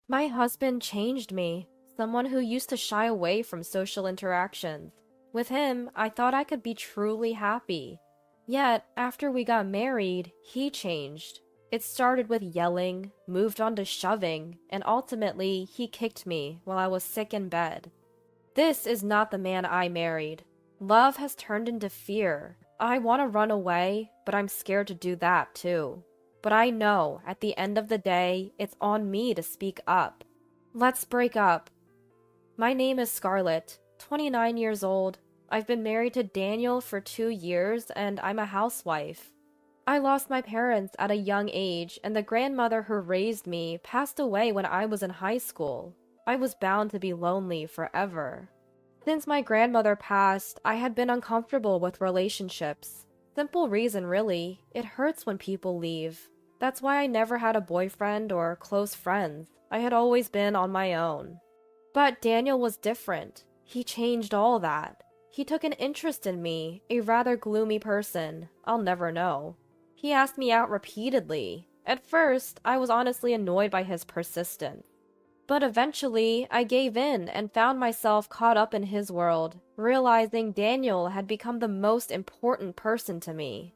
My husband changed me, someone who used to shy away from social interactions. With him, I thought I could be truly happy. Yet, after we got married, he changed. It started with yelling, moved on to shoving, and ultimately, he kicked me while I was sick in bed. This is not the man I married. Love has turned into fear. I want to run away, but I'm scared to do that too. But I know, at the end of the day, it's on me to speak up. Let's break up. My name is Scarlett, 29 years old. I've been married to Daniel for 2 years, and I'm a housewife. I lost my parents at a young age, and the grandmother who raised me passed away when I was in high school. I was bound to be lonely forever. Since my grandmother passed, I had been uncomfortable with relationships. Simple reason, really. It hurts when people leave. That's why I never had a boyfriend or close friends. I had always been on my own. But Daniel was different. He changed all that. He took an interest in me, a rather gloomy person. I'll never know. He asked me out repeatedly. At first, I was honestly annoyed by his persistence. But eventually, I gave in and found myself caught up in his world, realizing Daniel had become the most important person to me.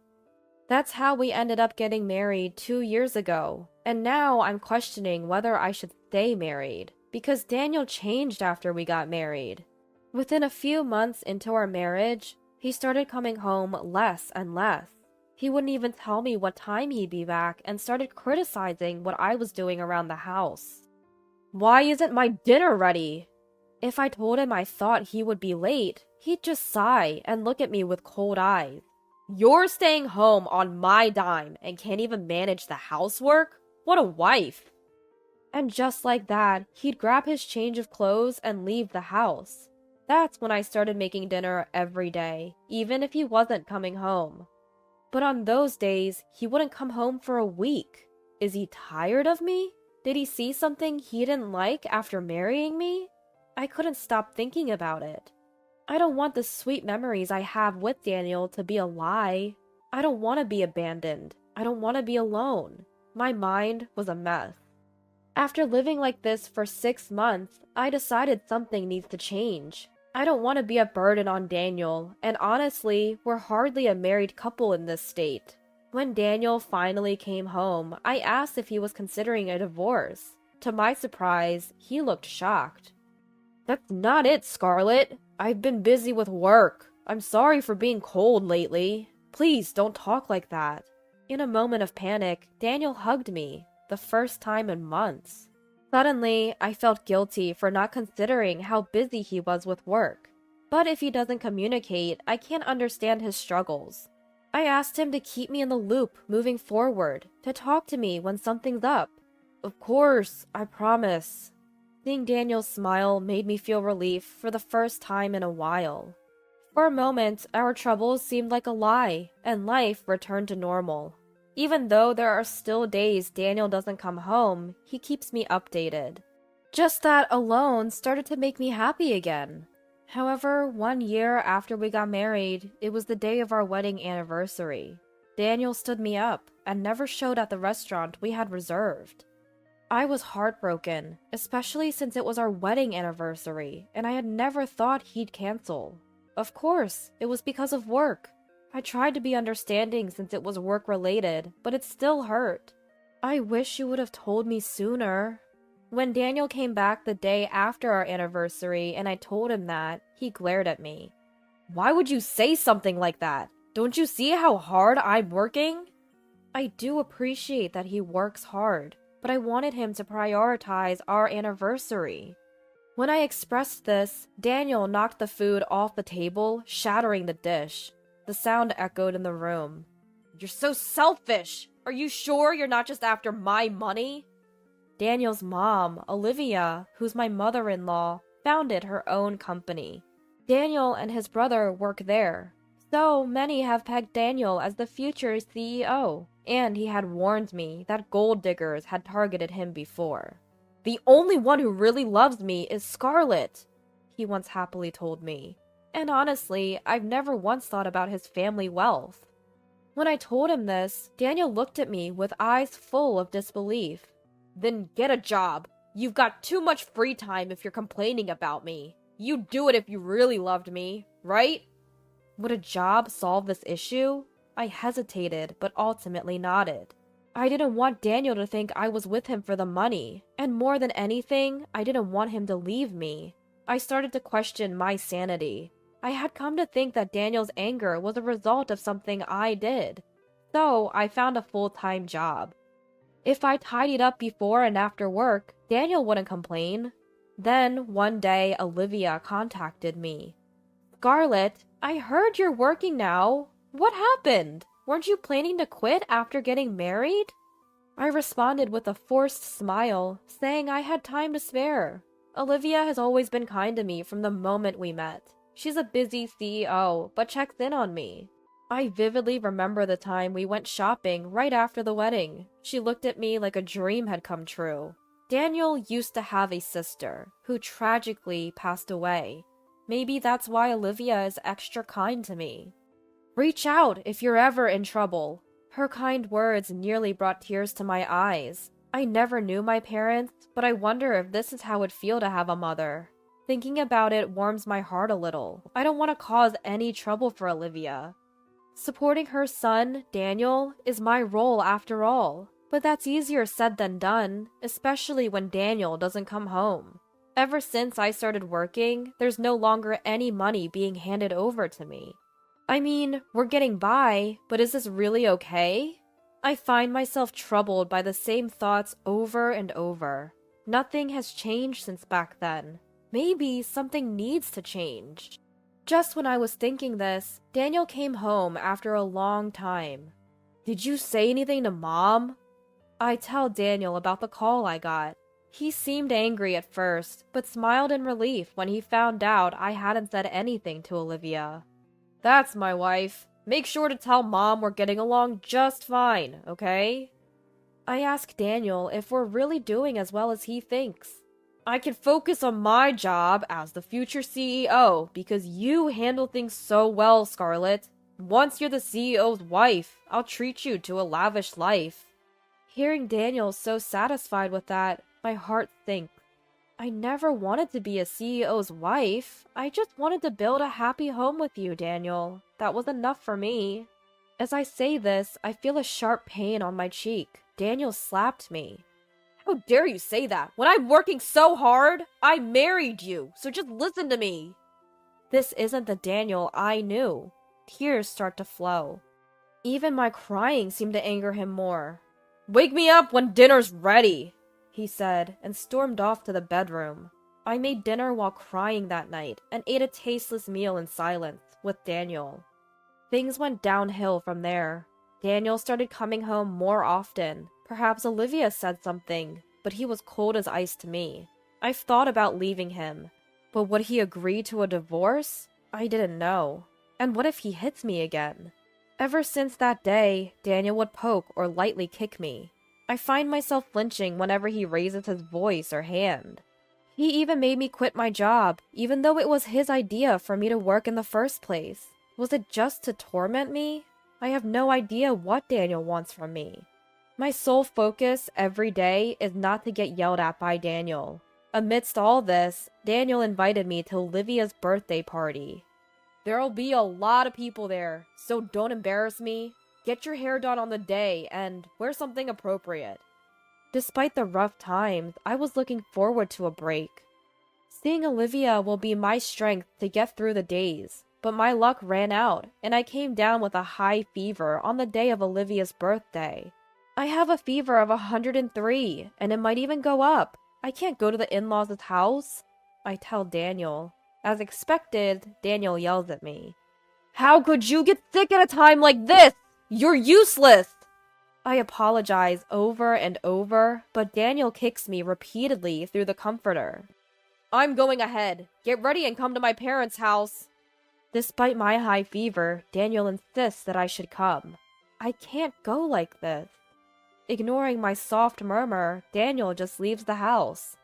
That's how we ended up getting married 2 years ago, and now I'm questioning whether I should stay married, because Daniel changed after we got married. Within a few months into our marriage, he started coming home less and less. He wouldn't even tell me what time he'd be back and started criticizing what I was doing around the house. Why isn't my dinner ready? If I told him I thought he would be late, he'd just sigh and look at me with cold eyes. You're staying home on my dime and can't even manage the housework? What a wife! And just like that, he'd grab his change of clothes and leave the house. That's when I started making dinner every day, even if he wasn't coming home. But on those days, he wouldn't come home for a week. Is he tired of me? Did he see something he didn't like after marrying me? I couldn't stop thinking about it. I don't want the sweet memories I have with Daniel to be a lie. I don't want to be abandoned. I don't want to be alone. My mind was a mess. After living like this for 6 months, I decided something needs to change. I don't want to be a burden on Daniel, and honestly, we're hardly a married couple in this state. When Daniel finally came home, I asked if he was considering a divorce. To my surprise, he looked shocked. That's not it, Scarlett. I've been busy with work. I'm sorry for being cold lately. Please don't talk like that. In a moment of panic, Daniel hugged me, the first time in months. Suddenly, I felt guilty for not considering how busy he was with work. But if he doesn't communicate, I can't understand his struggles. I asked him to keep me in the loop moving forward, to talk to me when something's up. Of course, I promise. Seeing Daniel's smile made me feel relief for the first time in a while. For a moment, our troubles seemed like a lie, and life returned to normal. Even though there are still days Daniel doesn't come home, he keeps me updated. Just that alone started to make me happy again. However, 1 year after we got married, it was the day of our wedding anniversary. Daniel stood me up and never showed at the restaurant we had reserved. I was heartbroken, especially since it was our wedding anniversary, and I had never thought he'd cancel. Of course, it was because of work. I tried to be understanding since it was work-related, but it still hurt. I wish you would have told me sooner. When Daniel came back the day after our anniversary and I told him that, he glared at me. Why would you say something like that? Don't you see how hard I'm working? I do appreciate that he works hard, but I wanted him to prioritize our anniversary. When I expressed this, Daniel knocked the food off the table, shattering the dish. The sound echoed in the room. You're so selfish! Are you sure you're not just after my money? Daniel's mom, Olivia, who's my mother-in-law, founded her own company. Daniel and his brother work there. So many have pegged Daniel as the future CEO, and he had warned me that gold diggers had targeted him before. The only one who really loves me is Scarlett, he once happily told me. And honestly, I've never once thought about his family wealth. When I told him this, Daniel looked at me with eyes full of disbelief. Then get a job. You've got too much free time if you're complaining about me. You'd do it if you really loved me, right? Would a job solve this issue? I hesitated, but ultimately nodded. I didn't want Daniel to think I was with him for the money, and more than anything, I didn't want him to leave me. I started to question my sanity. I had come to think that Daniel's anger was a result of something I did. So I found a full-time job. If I tidied up before and after work, Daniel wouldn't complain. Then, one day, Olivia contacted me. "Scarlett, I heard you're working now. What happened? Weren't you planning to quit after getting married?" I responded with a forced smile, saying I had time to spare. Olivia has always been kind to me from the moment we met. She's a busy CEO, but checks in on me. I vividly remember the time we went shopping right after the wedding. She looked at me like a dream had come true. Daniel used to have a sister, who tragically passed away. Maybe that's why Olivia is extra kind to me. "Reach out if you're ever in trouble." Her kind words nearly brought tears to my eyes. I never knew my parents, but I wonder if this is how it'd feel to have a mother. Thinking about it warms my heart a little. I don't want to cause any trouble for Olivia. Supporting her son, Daniel, is my role after all. But that's easier said than done, especially when Daniel doesn't come home. Ever since I started working, there's no longer any money being handed over to me. I mean, we're getting by, but is this really okay? I find myself troubled by the same thoughts over and over. Nothing has changed since back then. Maybe something needs to change. Just when I was thinking this, Daniel came home after a long time. "Did you say anything to Mom?" I tell Daniel about the call I got. He seemed angry at first, but smiled in relief when he found out I hadn't said anything to Olivia. "That's my wife. Make sure to tell Mom we're getting along just fine, okay?" I ask Daniel if we're really doing as well as he thinks. "I can focus on my job as the future CEO because you handle things so well, Scarlett. Once you're the CEO's wife, I'll treat you to a lavish life." Hearing Daniel so satisfied with that, my heart sinks. I never wanted to be a CEO's wife. I just wanted to build a happy home with you, Daniel. That was enough for me. As I say this, I feel a sharp pain on my cheek. Daniel slapped me. "How dare you say that? When I'm working so hard, I married you, so just listen to me." This isn't the Daniel I knew. Tears start to flow. Even my crying seemed to anger him more. "Wake me up when dinner's ready," he said, and stormed off to the bedroom. I made dinner while crying that night, and ate a tasteless meal in silence, with Daniel. Things went downhill from there. Daniel started coming home more often. Perhaps Olivia said something, but he was cold as ice to me. I've thought about leaving him. But would he agree to a divorce? I didn't know. And what if he hits me again? Ever since that day, Daniel would poke or lightly kick me. I find myself flinching whenever he raises his voice or hand. He even made me quit my job, even though it was his idea for me to work in the first place. Was it just to torment me? I have no idea what Daniel wants from me. My sole focus every day is not to get yelled at by Daniel. Amidst all this, Daniel invited me to Olivia's birthday party. "There'll be a lot of people there, so don't embarrass me. Get your hair done on the day and wear something appropriate." Despite the rough times, I was looking forward to a break. Seeing Olivia will be my strength to get through the days, but my luck ran out, and I came down with a high fever on the day of Olivia's birthday. I have a fever of 103, and it might even go up. I can't go to the in-laws' house, I tell Daniel. As expected, Daniel yells at me. "How could you get sick at a time like this? You're useless!" I apologize over and over, but Daniel kicks me repeatedly through the comforter. "I'm going ahead. Get ready and come to my parents' house." Despite my high fever, Daniel insists that I should come. I can't go like this. Ignoring my soft murmur, Daniel just leaves the house.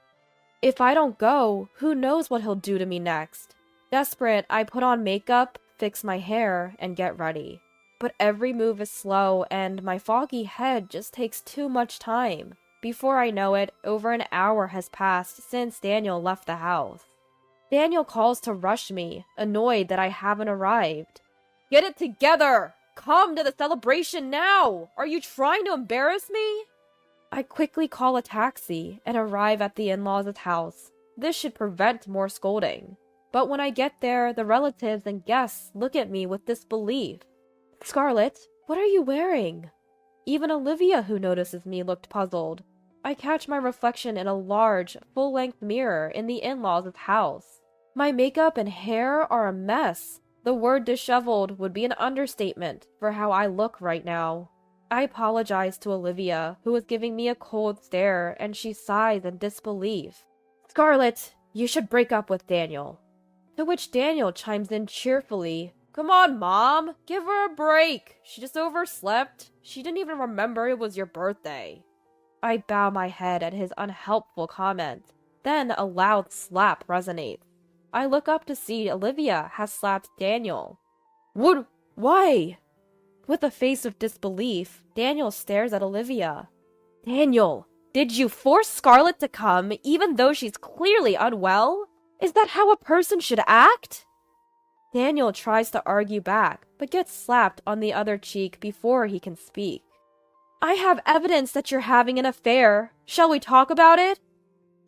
If I don't go, who knows what he'll do to me next? Desperate, I put on makeup, fix my hair, and get ready. But every move is slow, and my foggy head just takes too much time. Before I know it, over an hour has passed since Daniel left the house. Daniel calls to rush me, annoyed that I haven't arrived. Get it together! Come to the celebration now! Are you trying to embarrass me? I quickly call a taxi and arrive at the in-laws' house. This should prevent more scolding. But when I get there, the relatives and guests look at me with disbelief. Scarlett, what are you wearing? Even Olivia, who notices me, looked puzzled. I catch my reflection in a large, full-length mirror in the in-laws' house. My makeup and hair are a mess. The word disheveled would be an understatement for how I look right now. I apologize to Olivia, who is giving me a cold stare, and she sighs in disbelief. Scarlett, you should break up with Daniel. To which Daniel chimes in cheerfully. Come on, Mom, give her a break. She just overslept. She didn't even remember it was your birthday. I bow my head at his unhelpful comment. Then a loud slap resonates. I look up to see Olivia has slapped Daniel. What? Why? With a face of disbelief, Daniel stares at Olivia. Daniel, did you force Scarlett to come even though she's clearly unwell? Is that how a person should act? Daniel tries to argue back, but gets slapped on the other cheek before he can speak. I have evidence that you're having an affair. Shall we talk about it?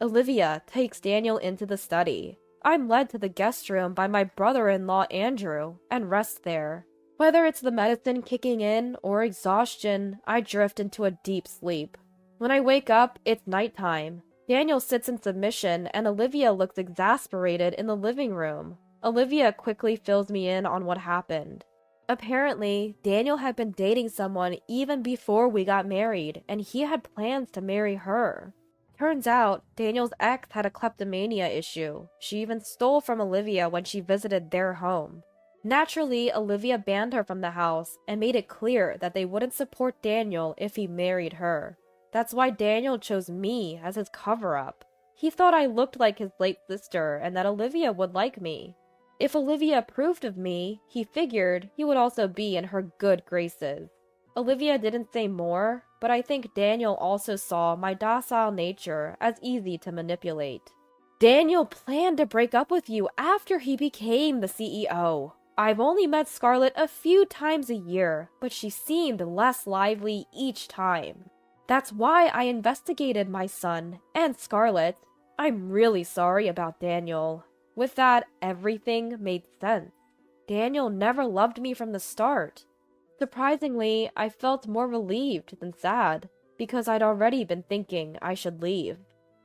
Olivia takes Daniel into the study. I'm led to the guest room by my brother-in-law Andrew and rest there. Whether it's the medicine kicking in or exhaustion, I drift into a deep sleep. When I wake up, it's nighttime. Daniel sits in submission and Olivia looks exasperated in the living room. Olivia quickly fills me in on what happened. Apparently, Daniel had been dating someone even before we got married, and he had plans to marry her. Turns out, Daniel's ex had a kleptomania issue. She even stole from Olivia when she visited their home. Naturally, Olivia banned her from the house and made it clear that they wouldn't support Daniel if he married her. That's why Daniel chose me as his cover-up. He thought I looked like his late sister and that Olivia would like me. If Olivia approved of me, he figured he would also be in her good graces. Olivia didn't say more, but I think Daniel also saw my docile nature as easy to manipulate. Daniel planned to break up with you after he became the CEO. I've only met Scarlett a few times a year, but she seemed less lively each time. That's why I investigated my son and Scarlett. I'm really sorry about Daniel. With that, everything made sense. Daniel never loved me from the start. Surprisingly, I felt more relieved than sad, because I'd already been thinking I should leave.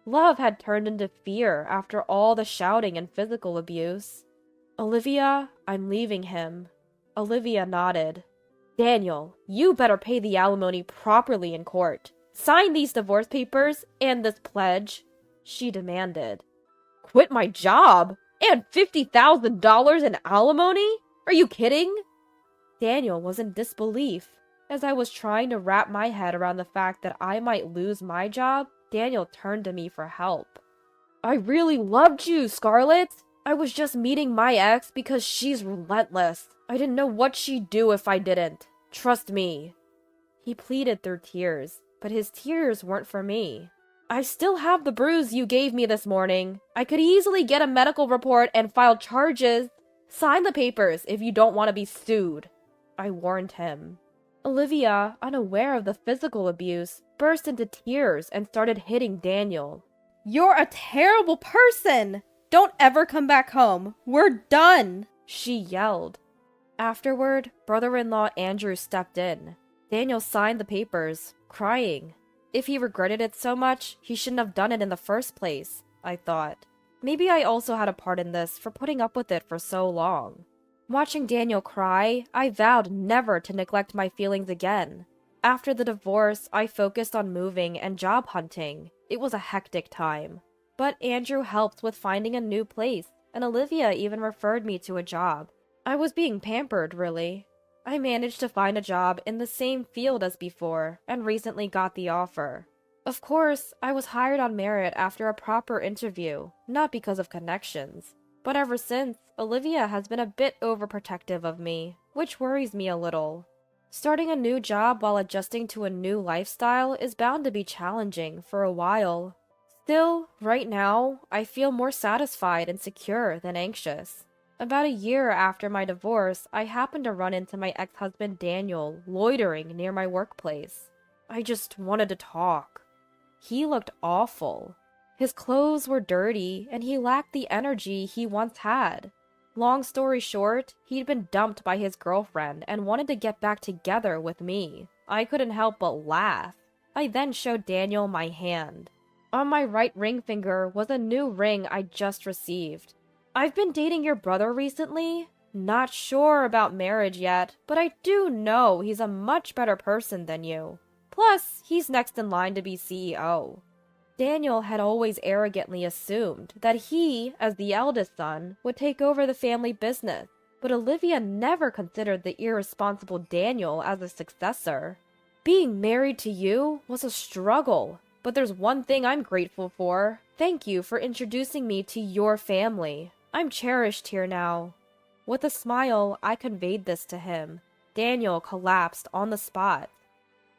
Love had turned into fear after all the shouting and physical abuse. Olivia, I'm leaving him. Olivia nodded. Daniel, you better pay the alimony properly in court. Sign these divorce papers and this pledge, she demanded. Quit my job? And $50,000 in alimony? Are you kidding? Daniel was in disbelief. As I was trying to wrap my head around the fact that I might lose my job, Daniel turned to me for help. I really loved you, Scarlett. I was just meeting my ex because she's relentless. I didn't know what she'd do if I didn't. Trust me. He pleaded through tears, but his tears weren't for me. I still have the bruise you gave me this morning. I could easily get a medical report and file charges. Sign the papers if you don't want to be sued, I warned him. Olivia, unaware of the physical abuse, burst into tears and started hitting Daniel. You're a terrible person! Don't ever come back home. We're done, she yelled. Afterward, brother-in-law Andrew stepped in. Daniel signed the papers, crying. If he regretted it so much, he shouldn't have done it in the first place, I thought. Maybe I also had a part in this for putting up with it for so long. Watching Daniel cry, I vowed never to neglect my feelings again. After the divorce, I focused on moving and job hunting. It was a hectic time. But Andrew helped with finding a new place, and Olivia even referred me to a job. I was being pampered, really. I managed to find a job in the same field as before, and recently got the offer. Of course, I was hired on merit after a proper interview, not because of connections. But ever since, Olivia has been a bit overprotective of me, which worries me a little. Starting a new job while adjusting to a new lifestyle is bound to be challenging for a while. Still, right now, I feel more satisfied and secure than anxious. About a year after my divorce, I happened to run into my ex-husband Daniel loitering near my workplace. I just wanted to talk. He looked awful. His clothes were dirty, and he lacked the energy he once had. Long story short, he'd been dumped by his girlfriend and wanted to get back together with me. I couldn't help but laugh. I then showed Daniel my hand. On my right ring finger was a new ring I just received. I've been dating your brother recently. Not sure about marriage yet, but I do know he's a much better person than you. Plus, he's next in line to be CEO. Daniel had always arrogantly assumed that he, as the eldest son, would take over the family business, but Olivia never considered the irresponsible Daniel as a successor. Being married to you was a struggle, but there's one thing I'm grateful for. Thank you for introducing me to your family. I'm cherished here now. With a smile, I conveyed this to him. Daniel collapsed on the spot.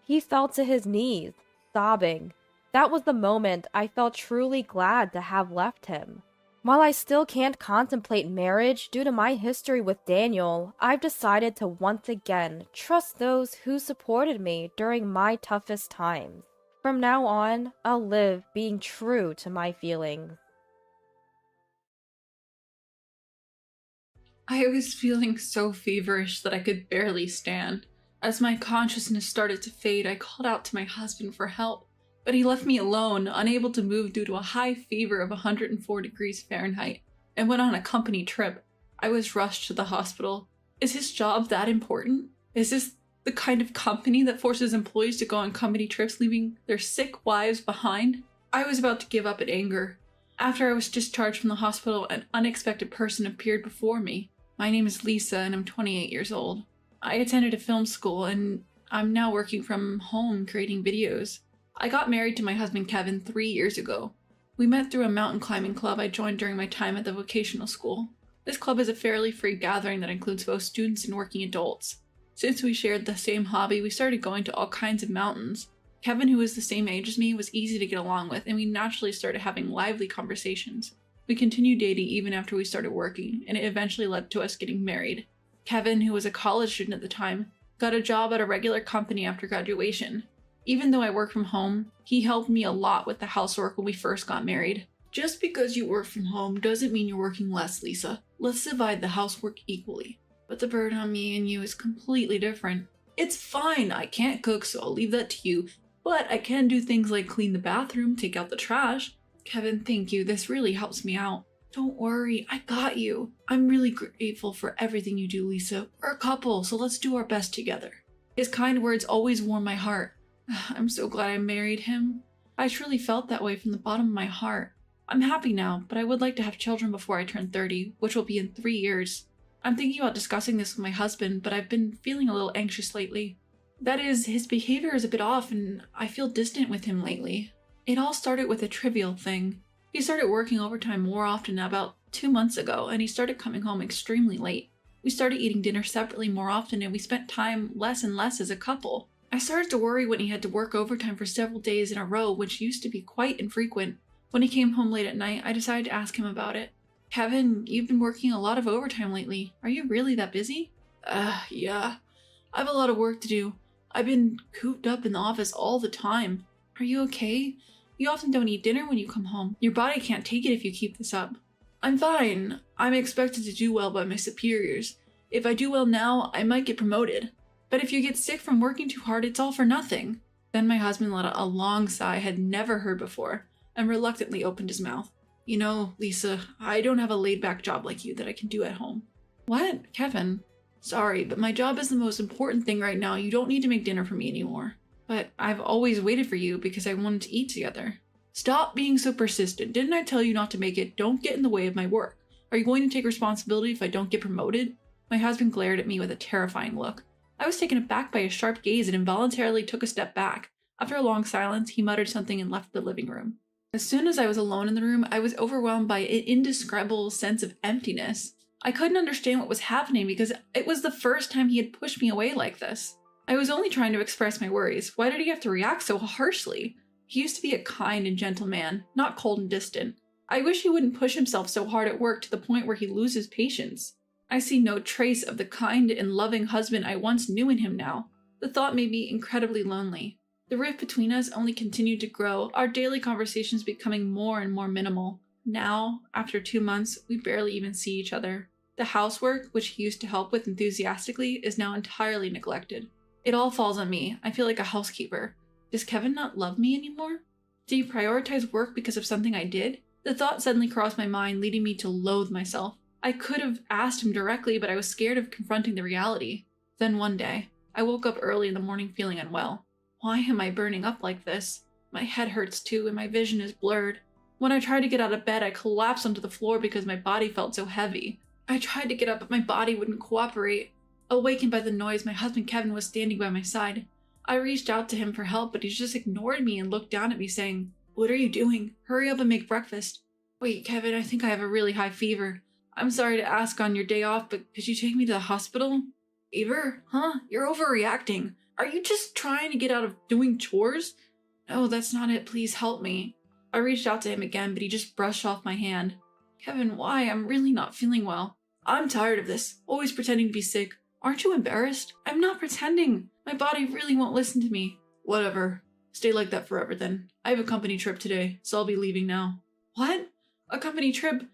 He fell to his knees, sobbing. That was the moment I felt truly glad to have left him. While I still can't contemplate marriage due to my history with Daniel, I've decided to once again trust those who supported me during my toughest times. From now on, I'll live being true to my feelings. I was feeling so feverish that I could barely stand. As my consciousness started to fade, I called out to my husband for help, but he left me alone, unable to move due to a high fever of 104 degrees Fahrenheit, and went on a company trip. I was rushed to the hospital. Is his job that important? Is this the kind of company that forces employees to go on company trips, leaving their sick wives behind? I was about to give up in anger. After I was discharged from the hospital, an unexpected person appeared before me. My name is Lisa, and I'm 28 years old. I attended a film school, and I'm now working from home creating videos. I got married to my husband Kevin 3 years ago. We met through a mountain climbing club I joined during my time at the vocational school. This club is a fairly free gathering that includes both students and working adults. Since we shared the same hobby, we started going to all kinds of mountains. Kevin, who was the same age as me, was easy to get along with, and we naturally started having lively conversations. We continued dating even after we started working, and it eventually led to us getting married. Kevin, who was a college student at the time, got a job at a regular company after graduation. Even though I work from home, he helped me a lot with the housework when we first got married. Just because you work from home doesn't mean you're working less, Lisa. Let's divide the housework equally. But the burden on me and you is completely different. It's fine, I can't cook, so I'll leave that to you, but I can do things like clean the bathroom, take out the trash. Kevin, thank you, this really helps me out. Don't worry, I got you. I'm really grateful for everything you do, Lisa. We're a couple, so let's do our best together. His kind words always warm my heart. I'm so glad I married him. I truly felt that way from the bottom of my heart. I'm happy now, but I would like to have children before I turn 30, which will be in 3 years. I'm thinking about discussing this with my husband, but I've been feeling a little anxious lately. That is, his behavior is a bit off and I feel distant with him lately. It all started with a trivial thing. He started working overtime more often about 2 months ago, and he started coming home extremely late. We started eating dinner separately more often, and we spent time less and less as a couple. I started to worry when he had to work overtime for several days in a row, which used to be quite infrequent. When he came home late at night, I decided to ask him about it. Kevin, you've been working a lot of overtime lately. Are you really that busy? Yeah. I have a lot of work to do. I've been cooped up in the office all the time. Are you okay? You often don't eat dinner when you come home. Your body can't take it if you keep this up. I'm fine. I'm expected to do well by my superiors. If I do well now, I might get promoted. But if you get sick from working too hard, it's all for nothing. Then my husband let out a long sigh I had never heard before, and reluctantly opened his mouth. You know, Lisa, I don't have a laid-back job like you that I can do at home. What? Kevin? Sorry, but my job is the most important thing right now. You don't need to make dinner for me anymore. But I've always waited for you because I wanted to eat together. Stop being so persistent. Didn't I tell you not to make it? Don't get in the way of my work. Are you going to take responsibility if I don't get promoted? My husband glared at me with a terrifying look. I was taken aback by his sharp gaze and involuntarily took a step back. After a long silence, he muttered something and left the living room. As soon as I was alone in the room, I was overwhelmed by an indescribable sense of emptiness. I couldn't understand what was happening because it was the first time he had pushed me away like this. I was only trying to express my worries. Why did he have to react so harshly? He used to be a kind and gentle man, not cold and distant. I wish he wouldn't push himself so hard at work to the point where he loses patience. I see no trace of the kind and loving husband I once knew in him now. The thought made me incredibly lonely. The rift between us only continued to grow, our daily conversations becoming more and more minimal. Now, after 2 months, we barely even see each other. The housework, which he used to help with enthusiastically, is now entirely neglected. It all falls on me. I feel like a housekeeper. Does Kevin not love me anymore? Did he prioritize work because of something I did? The thought suddenly crossed my mind, leading me to loathe myself. I could have asked him directly, but I was scared of confronting the reality. Then one day, I woke up early in the morning feeling unwell. Why am I burning up like this? My head hurts too, and my vision is blurred. When I tried to get out of bed, I collapsed onto the floor because my body felt so heavy. I tried to get up, but my body wouldn't cooperate. Awakened by the noise, my husband Kevin was standing by my side. I reached out to him for help, but he just ignored me and looked down at me saying, "What are you doing? Hurry up and make breakfast." "Wait, Kevin, I think I have a really high fever. I'm sorry to ask on your day off, but could you take me to the hospital?" "Fever? Huh? You're overreacting. Are you just trying to get out of doing chores?" "No, that's not it. Please help me." I reached out to him again, but he just brushed off my hand. "Kevin, why? I'm really not feeling well." "I'm tired of this. Always pretending to be sick. Aren't you embarrassed?" "I'm not pretending. My body really won't listen to me." "Whatever. Stay like that forever then. I have a company trip today, so I'll be leaving now." "What? A company trip?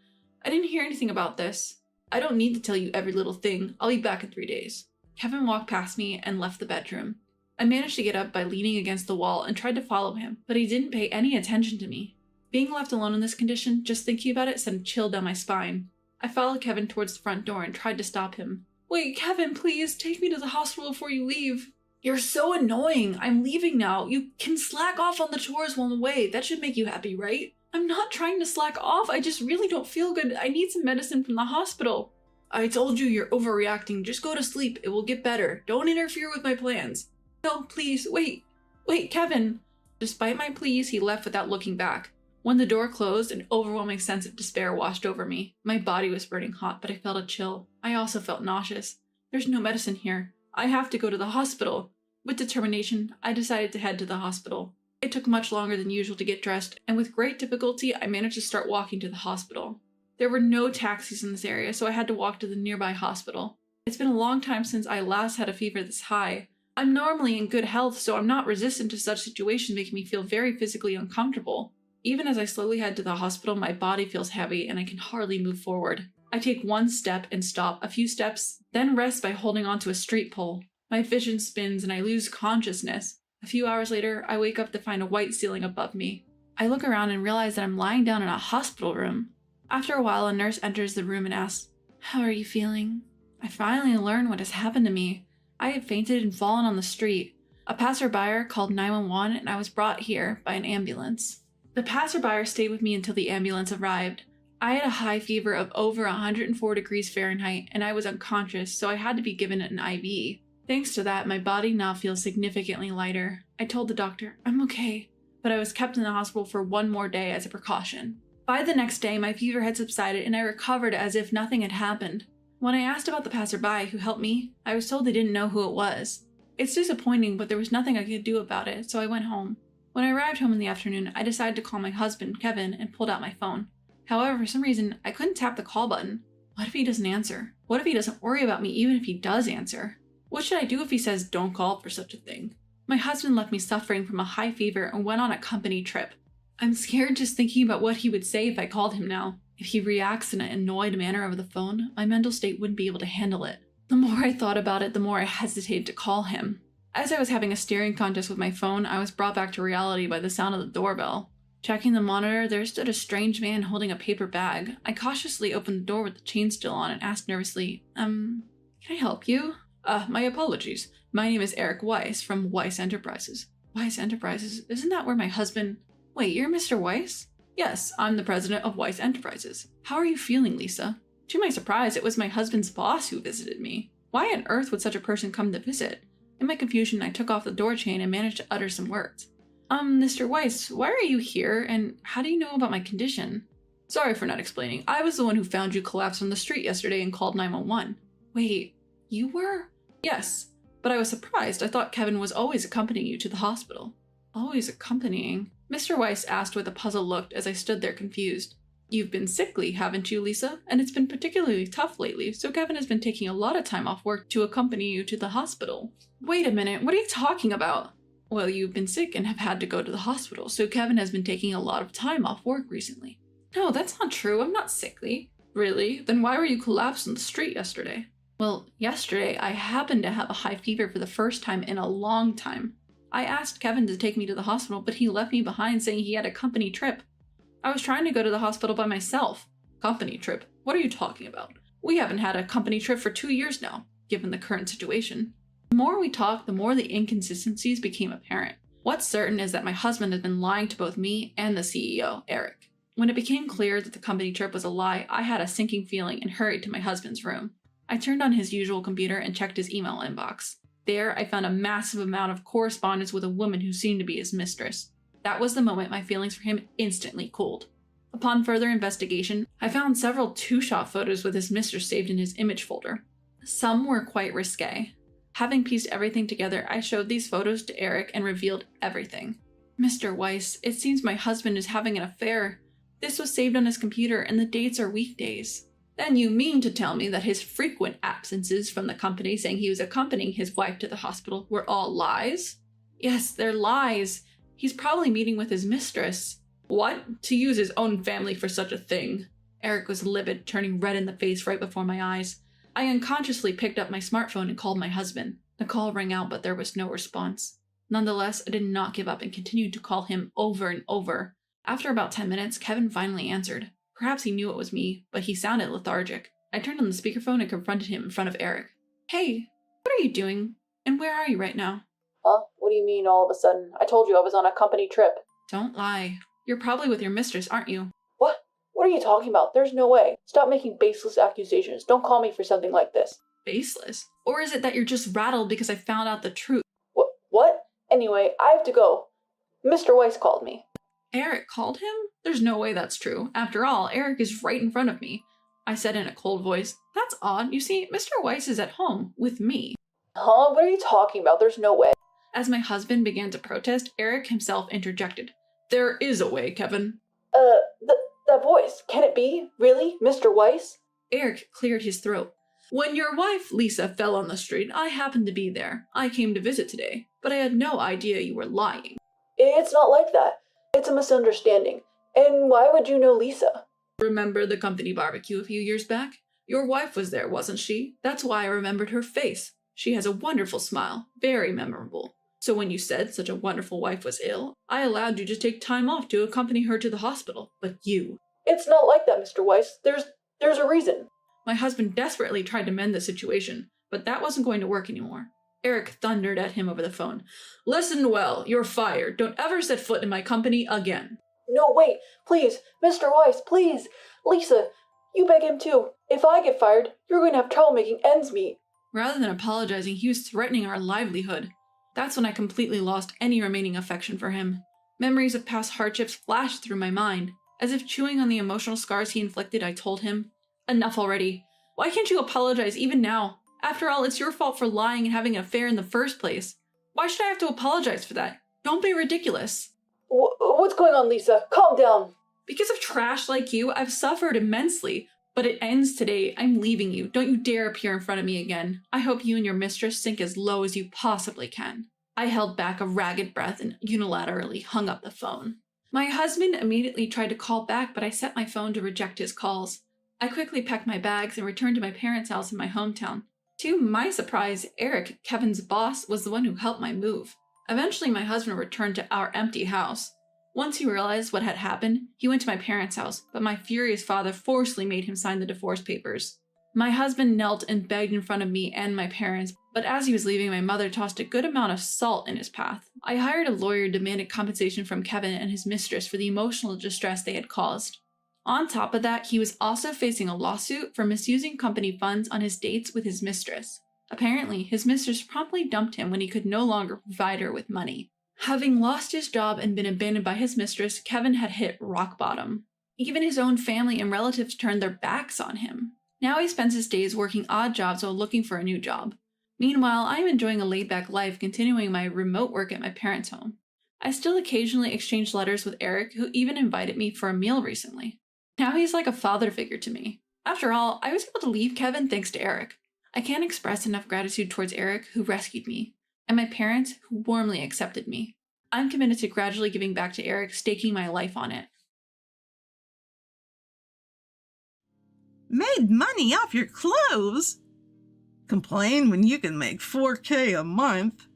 I didn't hear anything about this." "I don't need to tell you every little thing. I'll be back in 3 days." Kevin walked past me and left the bedroom. I managed to get up by leaning against the wall and tried to follow him, but he didn't pay any attention to me. Being left alone in this condition, just thinking about it sent a chill down my spine. I followed Kevin towards the front door and tried to stop him. "Wait, Kevin, please, take me to the hospital before you leave." "You're so annoying. I'm leaving now. You can slack off on the chores while I'm away. That should make you happy, right?" "I'm not trying to slack off. I just really don't feel good. I need some medicine from the hospital." "I told you you're overreacting. Just go to sleep. It will get better. Don't interfere with my plans." "No, please, wait. Wait, Kevin." Despite my pleas, he left without looking back. When the door closed, an overwhelming sense of despair washed over me. My body was burning hot, but I felt a chill. I also felt nauseous. There's no medicine here. I have to go to the hospital. With determination, I decided to head to the hospital. It took much longer than usual to get dressed, and with great difficulty, I managed to start walking to the hospital. There were no taxis in this area, so I had to walk to the nearby hospital. It's been a long time since I last had a fever this high. I'm normally in good health, so I'm not resistant to such situations, making me feel very physically uncomfortable. Even as I slowly head to the hospital, my body feels heavy and I can hardly move forward. I take one step and stop, a few steps, then rest by holding onto a street pole. My vision spins and I lose consciousness. A few hours later, I wake up to find a white ceiling above me. I look around and realize that I'm lying down in a hospital room. After a while, a nurse enters the room and asks, "How are you feeling?" I finally learn what has happened to me. I had fainted and fallen on the street. A passerby called 911 and I was brought here by an ambulance. The passerby stayed with me until the ambulance arrived. I had a high fever of over 104 degrees Fahrenheit and I was unconscious, so I had to be given an IV. Thanks to that, my body now feels significantly lighter. I told the doctor, "I'm okay," but I was kept in the hospital for 1 more day as a precaution. By the next day, my fever had subsided and I recovered as if nothing had happened. When I asked about the passerby who helped me, I was told they didn't know who it was. It's disappointing, but there was nothing I could do about it, so I went home. When I arrived home in the afternoon, I decided to call my husband, Kevin, and pulled out my phone. However, for some reason, I couldn't tap the call button. What if he doesn't answer? What if he doesn't worry about me even if he does answer? What should I do if he says don't call for such a thing? My husband left me suffering from a high fever and went on a company trip. I'm scared just thinking about what he would say if I called him now. If he reacts in an annoyed manner over the phone, my mental state wouldn't be able to handle it. The more I thought about it, the more I hesitated to call him. As I was having a staring contest with my phone, I was brought back to reality by the sound of the doorbell. Checking the monitor, there stood a strange man holding a paper bag. I cautiously opened the door with the chain still on and asked nervously, can I help you?" My apologies. My name is Eric Weiss from Weiss Enterprises." "Weiss Enterprises? Isn't that where my husband—" "Wait, you're Mr. Weiss?" "Yes, I'm the president of Weiss Enterprises. How are you feeling, Lisa?" To my surprise, it was my husband's boss who visited me. Why on earth would such a person come to visit? In my confusion, I took off the door chain and managed to utter some words. Mr. Weiss, why are you here, and how do you know about my condition?" "Sorry for not explaining. I was the one who found you collapsed on the street yesterday and called 911. "Wait, you were?" "Yes. But I was surprised. I thought Kevin was always accompanying you to the hospital. Always accompanying? Mr. Weiss asked with a puzzled look as I stood there confused. You've been sickly, haven't you, Lisa? And it's been particularly tough lately, so Kevin has been taking a lot of time off work to accompany you to the hospital. Wait a minute, what are you talking about? Well, you've been sick and have had to go to the hospital, so Kevin has been taking a lot of time off work recently. No, that's not true. I'm not sickly. Really? Then why were you collapsed on the street yesterday? Well, yesterday I happened to have a high fever for the first time in a long time. I asked Kevin to take me to the hospital, but he left me behind saying he had a company trip. I was trying to go to the hospital by myself. Company trip? What are you talking about? We haven't had a company trip for 2 years now, given the current situation. The more we talked, the more the inconsistencies became apparent. What's certain is that my husband had been lying to both me and the CEO, Eric. When it became clear that the company trip was a lie, I had a sinking feeling and hurried to my husband's room. I turned on his usual computer and checked his email inbox. There, I found a massive amount of correspondence with a woman who seemed to be his mistress. That was the moment my feelings for him instantly cooled. Upon further investigation, I found several two-shot photos with his mistress saved in his image folder. Some were quite risque. Having pieced everything together, I showed these photos to Eric and revealed everything. Mr. Weiss, it seems my husband is having an affair. This was saved on his computer and the dates are weekdays. Then you mean to tell me that his frequent absences from the company saying he was accompanying his wife to the hospital were all lies? Yes, they're lies. He's probably meeting with his mistress. What? To use his own family for such a thing? Eric was livid, turning red in the face right before my eyes. I unconsciously picked up my smartphone and called my husband. The call rang out, but there was no response. Nonetheless, I did not give up and continued to call him over and over. After about 10 minutes, Kevin finally answered. Perhaps he knew it was me, but he sounded lethargic. I turned on the speakerphone and confronted him in front of Eric. Hey, what are you doing? And where are you right now? Huh? What do you mean all of a sudden? I told you I was on a company trip. Don't lie. You're probably with your mistress, aren't you? What? What are you talking about? There's no way. Stop making baseless accusations. Don't call me for something like this. Baseless? Or is it that you're just rattled because I found out the truth? What? Anyway, I have to go. Mr. Weiss called me. Eric called him? There's no way that's true. After all, Eric is right in front of me. I said in a cold voice. That's odd. You see, Mr. Weiss is at home with me. Huh? What are you talking about? There's no way. As my husband began to protest, Eric himself interjected. There is a way, Kevin. That voice. Can it be? Really? Mr. Weiss? Eric cleared his throat. When your wife, Lisa, fell on the street, I happened to be there. I came to visit today, but I had no idea you were lying. It's not like that. It's a misunderstanding. And why would you know Lisa? Remember the company barbecue a few years back? Your wife was there, wasn't she? That's why I remembered her face. She has a wonderful smile, very memorable. So when you said such a wonderful wife was ill, I allowed you to take time off to accompany her to the hospital. But you... It's not like that, Mr. Weiss. There's a reason. My husband desperately tried to mend the situation, but that wasn't going to work anymore. Eric thundered at him over the phone. Listen well, you're fired. Don't ever set foot in my company again. No, wait. Please. Mr. Weiss, please. Lisa, you beg him too. If I get fired, you're going to have trouble making ends meet. Rather than apologizing, he was threatening our livelihood. That's when I completely lost any remaining affection for him. Memories of past hardships flashed through my mind. As if chewing on the emotional scars he inflicted, I told him, Enough already. Why can't you apologize even now? After all, it's your fault for lying and having an affair in the first place. Why should I have to apologize for that? Don't be ridiculous. What's going on, Lisa? Calm down. Because of trash like you, I've suffered immensely. But it ends today. I'm leaving you. Don't you dare appear in front of me again. I hope you and your mistress sink as low as you possibly can. I held back a ragged breath and unilaterally hung up the phone. My husband immediately tried to call back, but I set my phone to reject his calls. I quickly packed my bags and returned to my parents' house in my hometown. To my surprise, Eric, Kevin's boss, was the one who helped my move. Eventually, my husband returned to our empty house. Once he realized what had happened, he went to my parents' house, but my furious father forcefully made him sign the divorce papers. My husband knelt and begged in front of me and my parents, but as he was leaving, my mother tossed a good amount of salt in his path. I hired a lawyer and demanded compensation from Kevin and his mistress for the emotional distress they had caused. On top of that, he was also facing a lawsuit for misusing company funds on his dates with his mistress. Apparently, his mistress promptly dumped him when he could no longer provide her with money. Having lost his job and been abandoned by his mistress, Kevin had hit rock bottom. Even his own family and relatives turned their backs on him. Now he spends his days working odd jobs while looking for a new job. Meanwhile, I am enjoying a laid-back life, continuing my remote work at my parents' home. I still occasionally exchange letters with Eric, who even invited me for a meal recently. Now he's like a father figure to me. After all, I was able to leave Kevin thanks to Eric. I can't express enough gratitude towards Eric, who rescued me, and my parents, who warmly accepted me. I'm committed to gradually giving back to Eric, staking my life on it. Made money off your clothes? Complain when you can make $4K a month.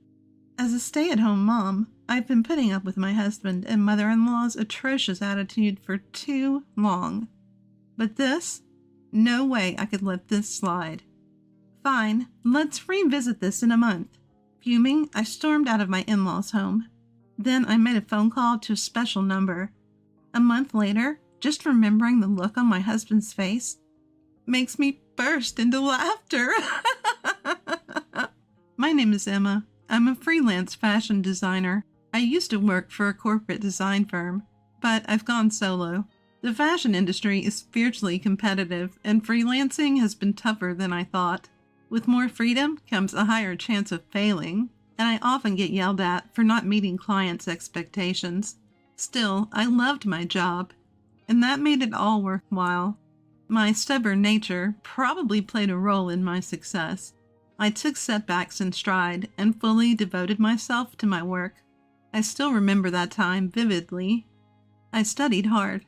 As a stay-at-home mom, I've been putting up with my husband and mother-in-law's atrocious attitude for too long. But this? No way I could let this slide. Fine, let's revisit this in a month. Fuming, I stormed out of my in-laws' home. Then I made a phone call to a special number. A month later, just remembering the look on my husband's face makes me burst into laughter. My name is Emma. I'm a freelance fashion designer. I used to work for a corporate design firm, but I've gone solo. The fashion industry is fiercely competitive, and freelancing has been tougher than I thought. With more freedom comes a higher chance of failing, and I often get yelled at for not meeting clients' expectations. Still, I loved my job, and that made it all worthwhile. My stubborn nature probably played a role in my success. I took setbacks in stride and fully devoted myself to my work. I still remember that time vividly. I studied hard,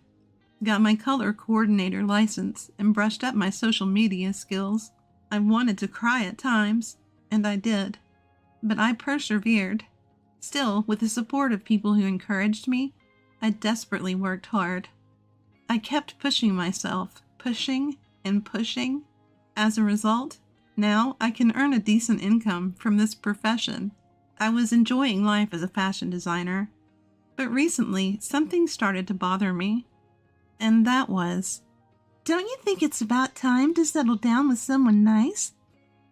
got my color coordinator license, and brushed up my social media skills. I wanted to cry at times, and I did. But I persevered. Still, with the support of people who encouraged me, I desperately worked hard. I kept pushing myself, pushing and pushing. As a result, now I can earn a decent income from this profession. I was enjoying life as a fashion designer, but recently something started to bother me, and that was, don't you think it's about time to settle down with someone nice?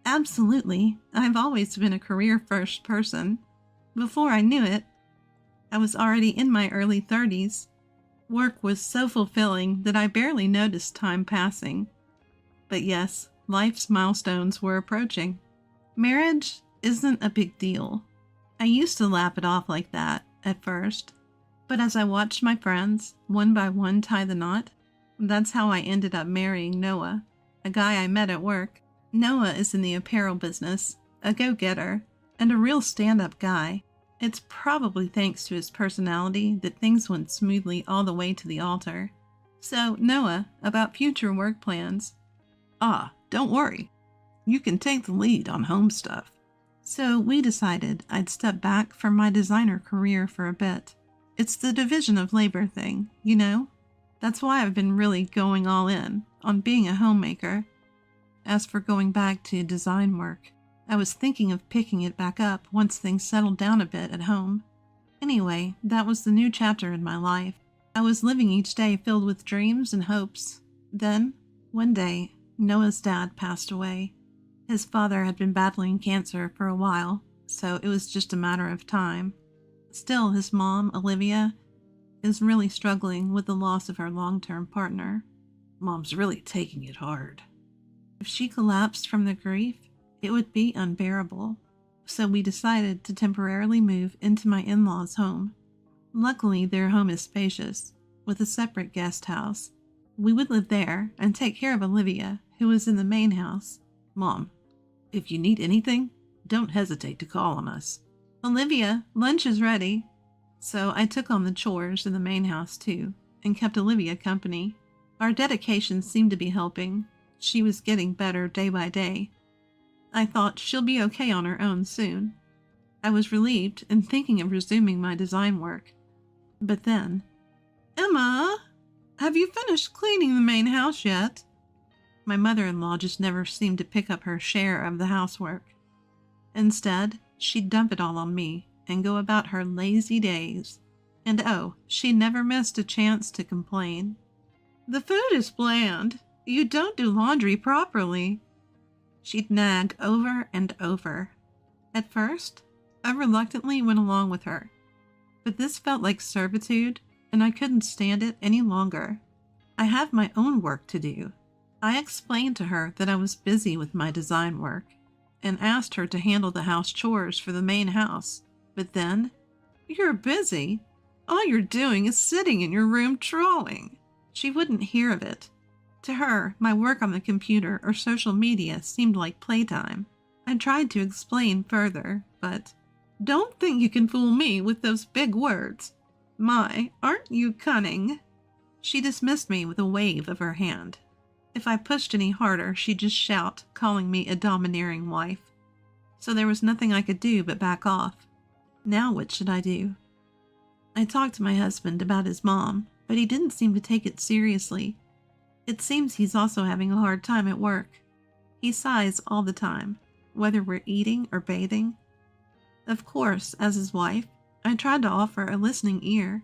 Absolutely. I've always been a career-first person. Before I knew it, I was already in my early 30s. Work was so fulfilling that I barely noticed time passing. But yes, life's milestones were approaching. Marriage isn't a big deal. I used to laugh it off like that at first, but as I watched my friends, one by one, tie the knot, that's how I ended up marrying Noah, a guy I met at work. Noah is in the apparel business, a go-getter, and a real stand-up guy. It's probably thanks to his personality that things went smoothly all the way to the altar. So, Noah, about future work plans. Don't worry. You can take the lead on home stuff. So we decided I'd step back from my designer career for a bit. It's the division of labor thing, you know? That's why I've been really going all in on being a homemaker. As for going back to design work, I was thinking of picking it back up once things settled down a bit at home. Anyway, that was the new chapter in my life. I was living each day filled with dreams and hopes. Then, one day, Noah's dad passed away. His father had been battling cancer for a while, so it was just a matter of time. Still, his mom, Olivia, is really struggling with the loss of her long-term partner. Mom's really taking it hard. If she collapsed from the grief, it would be unbearable. So we decided to temporarily move into my in-laws' home. Luckily, their home is spacious, with a separate guest house. We would live there and take care of Olivia, who was in the main house. Mom, if you need anything, don't hesitate to call on us. Olivia, lunch is ready. So I took on the chores in the main house too, and kept Olivia company. Our dedication seemed to be helping. She was getting better day by day. I thought she'll be okay on her own soon. I was relieved and thinking of resuming my design work. But then, Emma, have you finished cleaning the main house yet? My mother-in-law just never seemed to pick up her share of the housework. Instead, she'd dump it all on me and go about her lazy days. And oh, she never missed a chance to complain. The food is bland. You don't do laundry properly. She'd nag over and over. At first, I reluctantly went along with her. But this felt like servitude, and I couldn't stand it any longer. I have my own work to do. I explained to her that I was busy with my design work, and asked her to handle the house chores for the main house. But then, "You're busy. All you're doing is sitting in your room drawing." She wouldn't hear of it. To her, my work on the computer or social media seemed like playtime. I tried to explain further, but "Don't think you can fool me with those big words. My, aren't you cunning?" She dismissed me with a wave of her hand. If I pushed any harder, she'd just shout, calling me a domineering wife. So there was nothing I could do but back off. Now what should I do? I talked to my husband about his mom, but he didn't seem to take it seriously. It seems he's also having a hard time at work. He sighs all the time, whether we're eating or bathing. Of course, as his wife, I tried to offer a listening ear.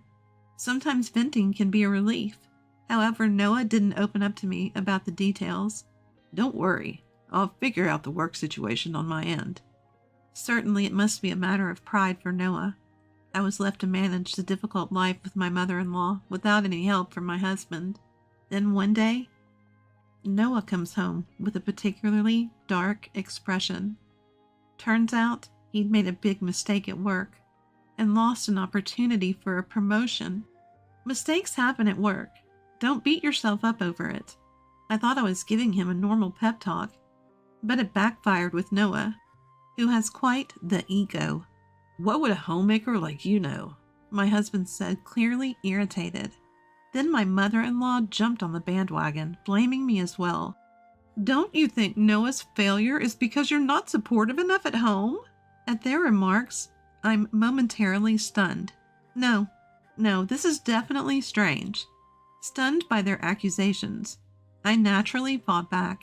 Sometimes venting can be a relief. However, Noah didn't open up to me about the details. "Don't worry. I'll figure out the work situation on my end." Certainly it must be a matter of pride for Noah. I was left to manage the difficult life with my mother-in-law without any help from my husband. Then one day, Noah comes home with a particularly dark expression. Turns out he'd made a big mistake at work and lost an opportunity for a promotion. Mistakes happen at work. Don't beat yourself up over it. I thought I was giving him a normal pep talk, but it backfired with Noah, who has quite the ego. "What would a homemaker like you know?" My husband said, clearly irritated. Then my mother-in-law jumped on the bandwagon, blaming me as well. "Don't you think Noah's failure is because you're not supportive enough at home?" At their remarks, I'm momentarily stunned. No, this is definitely strange. Stunned by their accusations, I naturally fought back.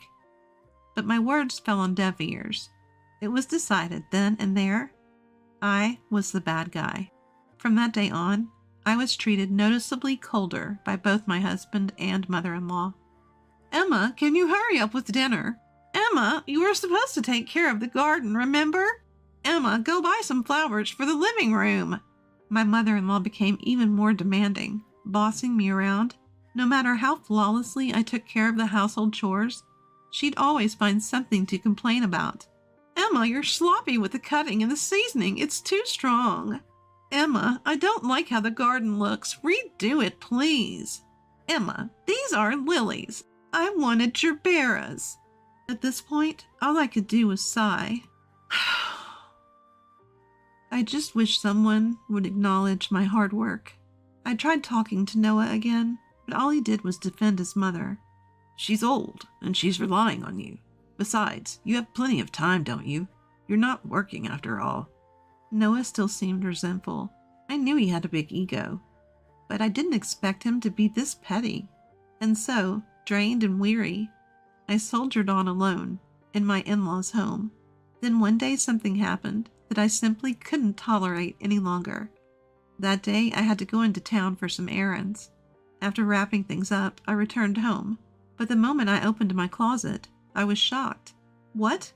But my words fell on deaf ears. It was decided then and there, I was the bad guy. From that day on, I was treated noticeably colder by both my husband and mother-in-law. "Emma, can you hurry up with dinner? Emma, you were supposed to take care of the garden, remember? Emma, go buy some flowers for the living room." My mother-in-law became even more demanding, bossing me around. No matter how flawlessly I took care of the household chores, she'd always find something to complain about. "Emma, you're sloppy with the cutting and the seasoning. It's too strong. Emma, I don't like how the garden looks. Redo it, please. Emma, these are lilies. I wanted gerberas." At this point, all I could do was sigh. I just wish someone would acknowledge my hard work. I tried talking to Noah again, but all he did was defend his mother. "She's old, and she's relying on you. Besides, you have plenty of time, don't you? You're not working after all." Noah still seemed resentful. I knew he had a big ego, but I didn't expect him to be this petty. And so, drained and weary, I soldiered on alone in my in-laws' home. Then one day something happened that I simply couldn't tolerate any longer. That day I had to go into town for some errands. After wrapping things up, I returned home. But the moment I opened my closet, I was shocked. What?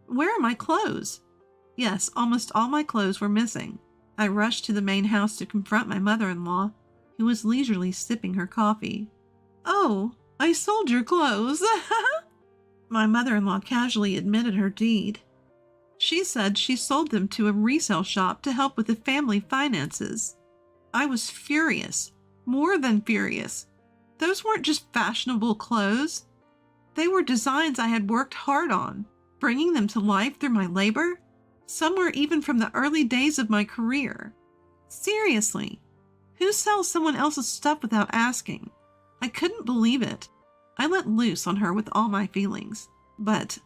Where are my clothes? Yes, almost all my clothes were missing. I rushed to the main house to confront my mother-in-law, who was leisurely sipping her coffee. "Oh, I sold your clothes." My mother-in-law casually admitted her deed. She said she sold them to a resale shop to help with the family finances. I was furious, more than furious. Those weren't just fashionable clothes. They were designs I had worked hard on, bringing them to life through my labor. Some were even from the early days of my career. Seriously, who sells someone else's stuff without asking? I couldn't believe it. I let loose on her with all my feelings. But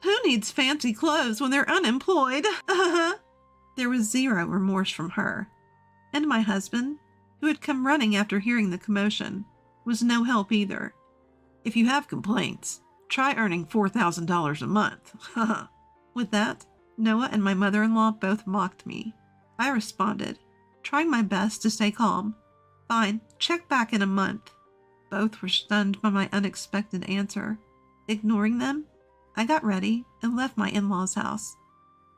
who needs fancy clothes when they're unemployed? There was zero remorse from her. And my husband, who had come running after hearing the commotion, was no help either. "If you have complaints, try earning $4,000 a month." With that, Noah and my mother-in-law both mocked me. I responded, trying my best to stay calm. "Fine, check back in a month." Both were stunned by my unexpected answer. Ignoring them, I got ready and left my in-laws' house.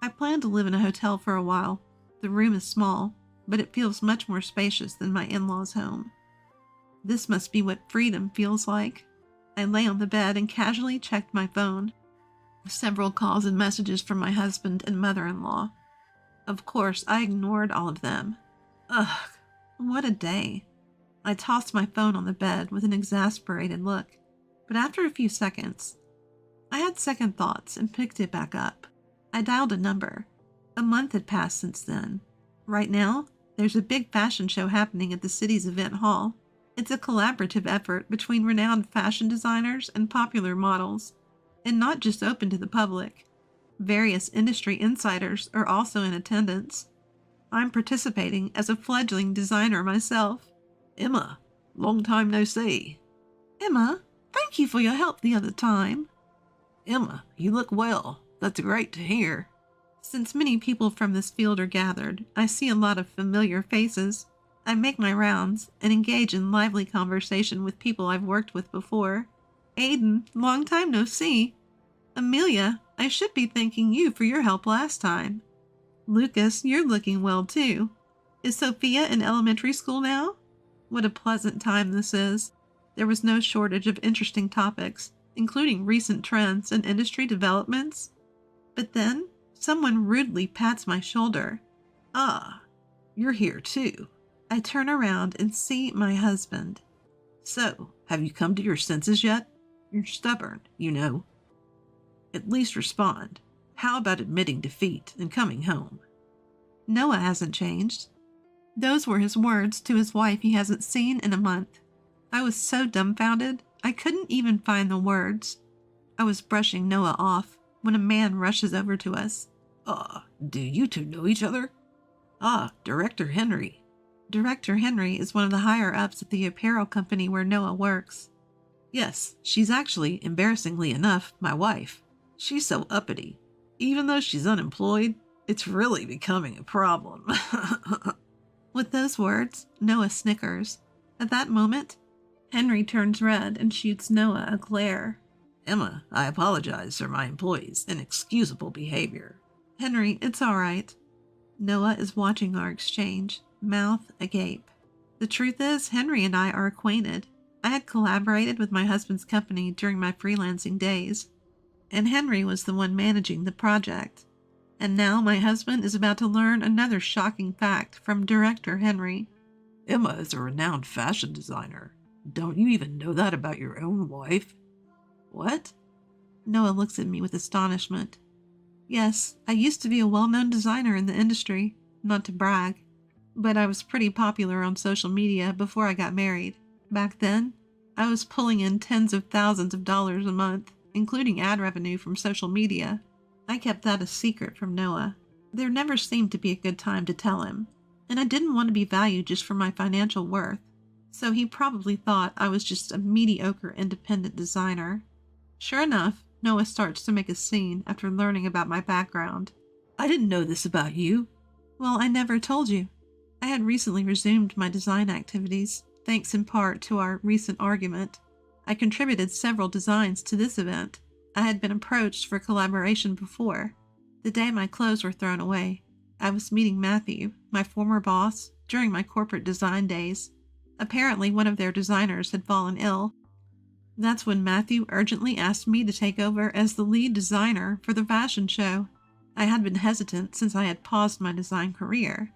I plan to live in a hotel for a while. The room is small, but it feels much more spacious than my in-laws' home. This must be what freedom feels like. I lay on the bed and casually checked my phone. Several calls and messages from my husband and mother-in-law. Of course, I ignored all of them. Ugh, what a day. I tossed my phone on the bed with an exasperated look, but after a few seconds, I had second thoughts and picked it back up. I dialed a number. A month had passed since then. Right now, there's a big fashion show happening at the city's event hall. It's a collaborative effort between renowned fashion designers and popular models, and not just open to the public. Various industry insiders are also in attendance. I'm participating as a fledgling designer myself. Emma, long time no see. Emma, thank you for your help the other time. Emma, you look well. That's great to hear. Since many people from this field are gathered, I see a lot of familiar faces. I make my rounds and engage in lively conversation with people I've worked with before. Aiden, long time no see. Amelia, I should be thanking you for your help last time. Lucas, you're looking well too. Is Sophia in elementary school now? What a pleasant time this is. There was no shortage of interesting topics, including recent trends and industry developments. But then, someone rudely pats my shoulder. Ah, you're here too. I turn around and see my husband. So, have you come to your senses yet? You're stubborn, you know. At least respond. How about admitting defeat and coming home? Noah hasn't changed. Those were his words to his wife he hasn't seen in a month. I was so dumbfounded, I couldn't even find the words. I was brushing Noah off when a man rushes over to us. Do you two know each other? Director Henry. Director Henry is one of the higher-ups at the apparel company where Noah works. Yes, she's actually, embarrassingly enough, my wife. She's so uppity. Even though she's unemployed, it's really becoming a problem. With those words, Noah snickers. At that moment, Henry turns red and shoots Noah a glare. Emma, I apologize for my employee's inexcusable behavior. Henry, it's all right. Noah is watching our exchange, mouth agape. The truth is, Henry and I are acquainted. I had collaborated with my husband's company during my freelancing days, and Henry was the one managing the project. And now my husband is about to learn another shocking fact from Director Henry. Emma is a renowned fashion designer. Don't you even know that about your own wife? What? Noah looks at me with astonishment. Yes, I used to be a well-known designer in the industry, not to brag, but I was pretty popular on social media before I got married. Back then, I was pulling in tens of thousands of dollars a month, including ad revenue from social media. I kept that a secret from Noah. There never seemed to be a good time to tell him, and I didn't want to be valued just for my financial worth, so he probably thought I was just a mediocre independent designer. Sure enough, Noah starts to make a scene after learning about my background. I didn't know this about you. Well, I never told you. I had recently resumed my design activities, thanks in part to our recent argument. I contributed several designs to this event. I had been approached for collaboration before. The day my clothes were thrown away, I was meeting Matthew, my former boss, during my corporate design days. Apparently, one of their designers had fallen ill. That's when Matthew urgently asked me to take over as the lead designer for the fashion show. I had been hesitant since I had paused my design career.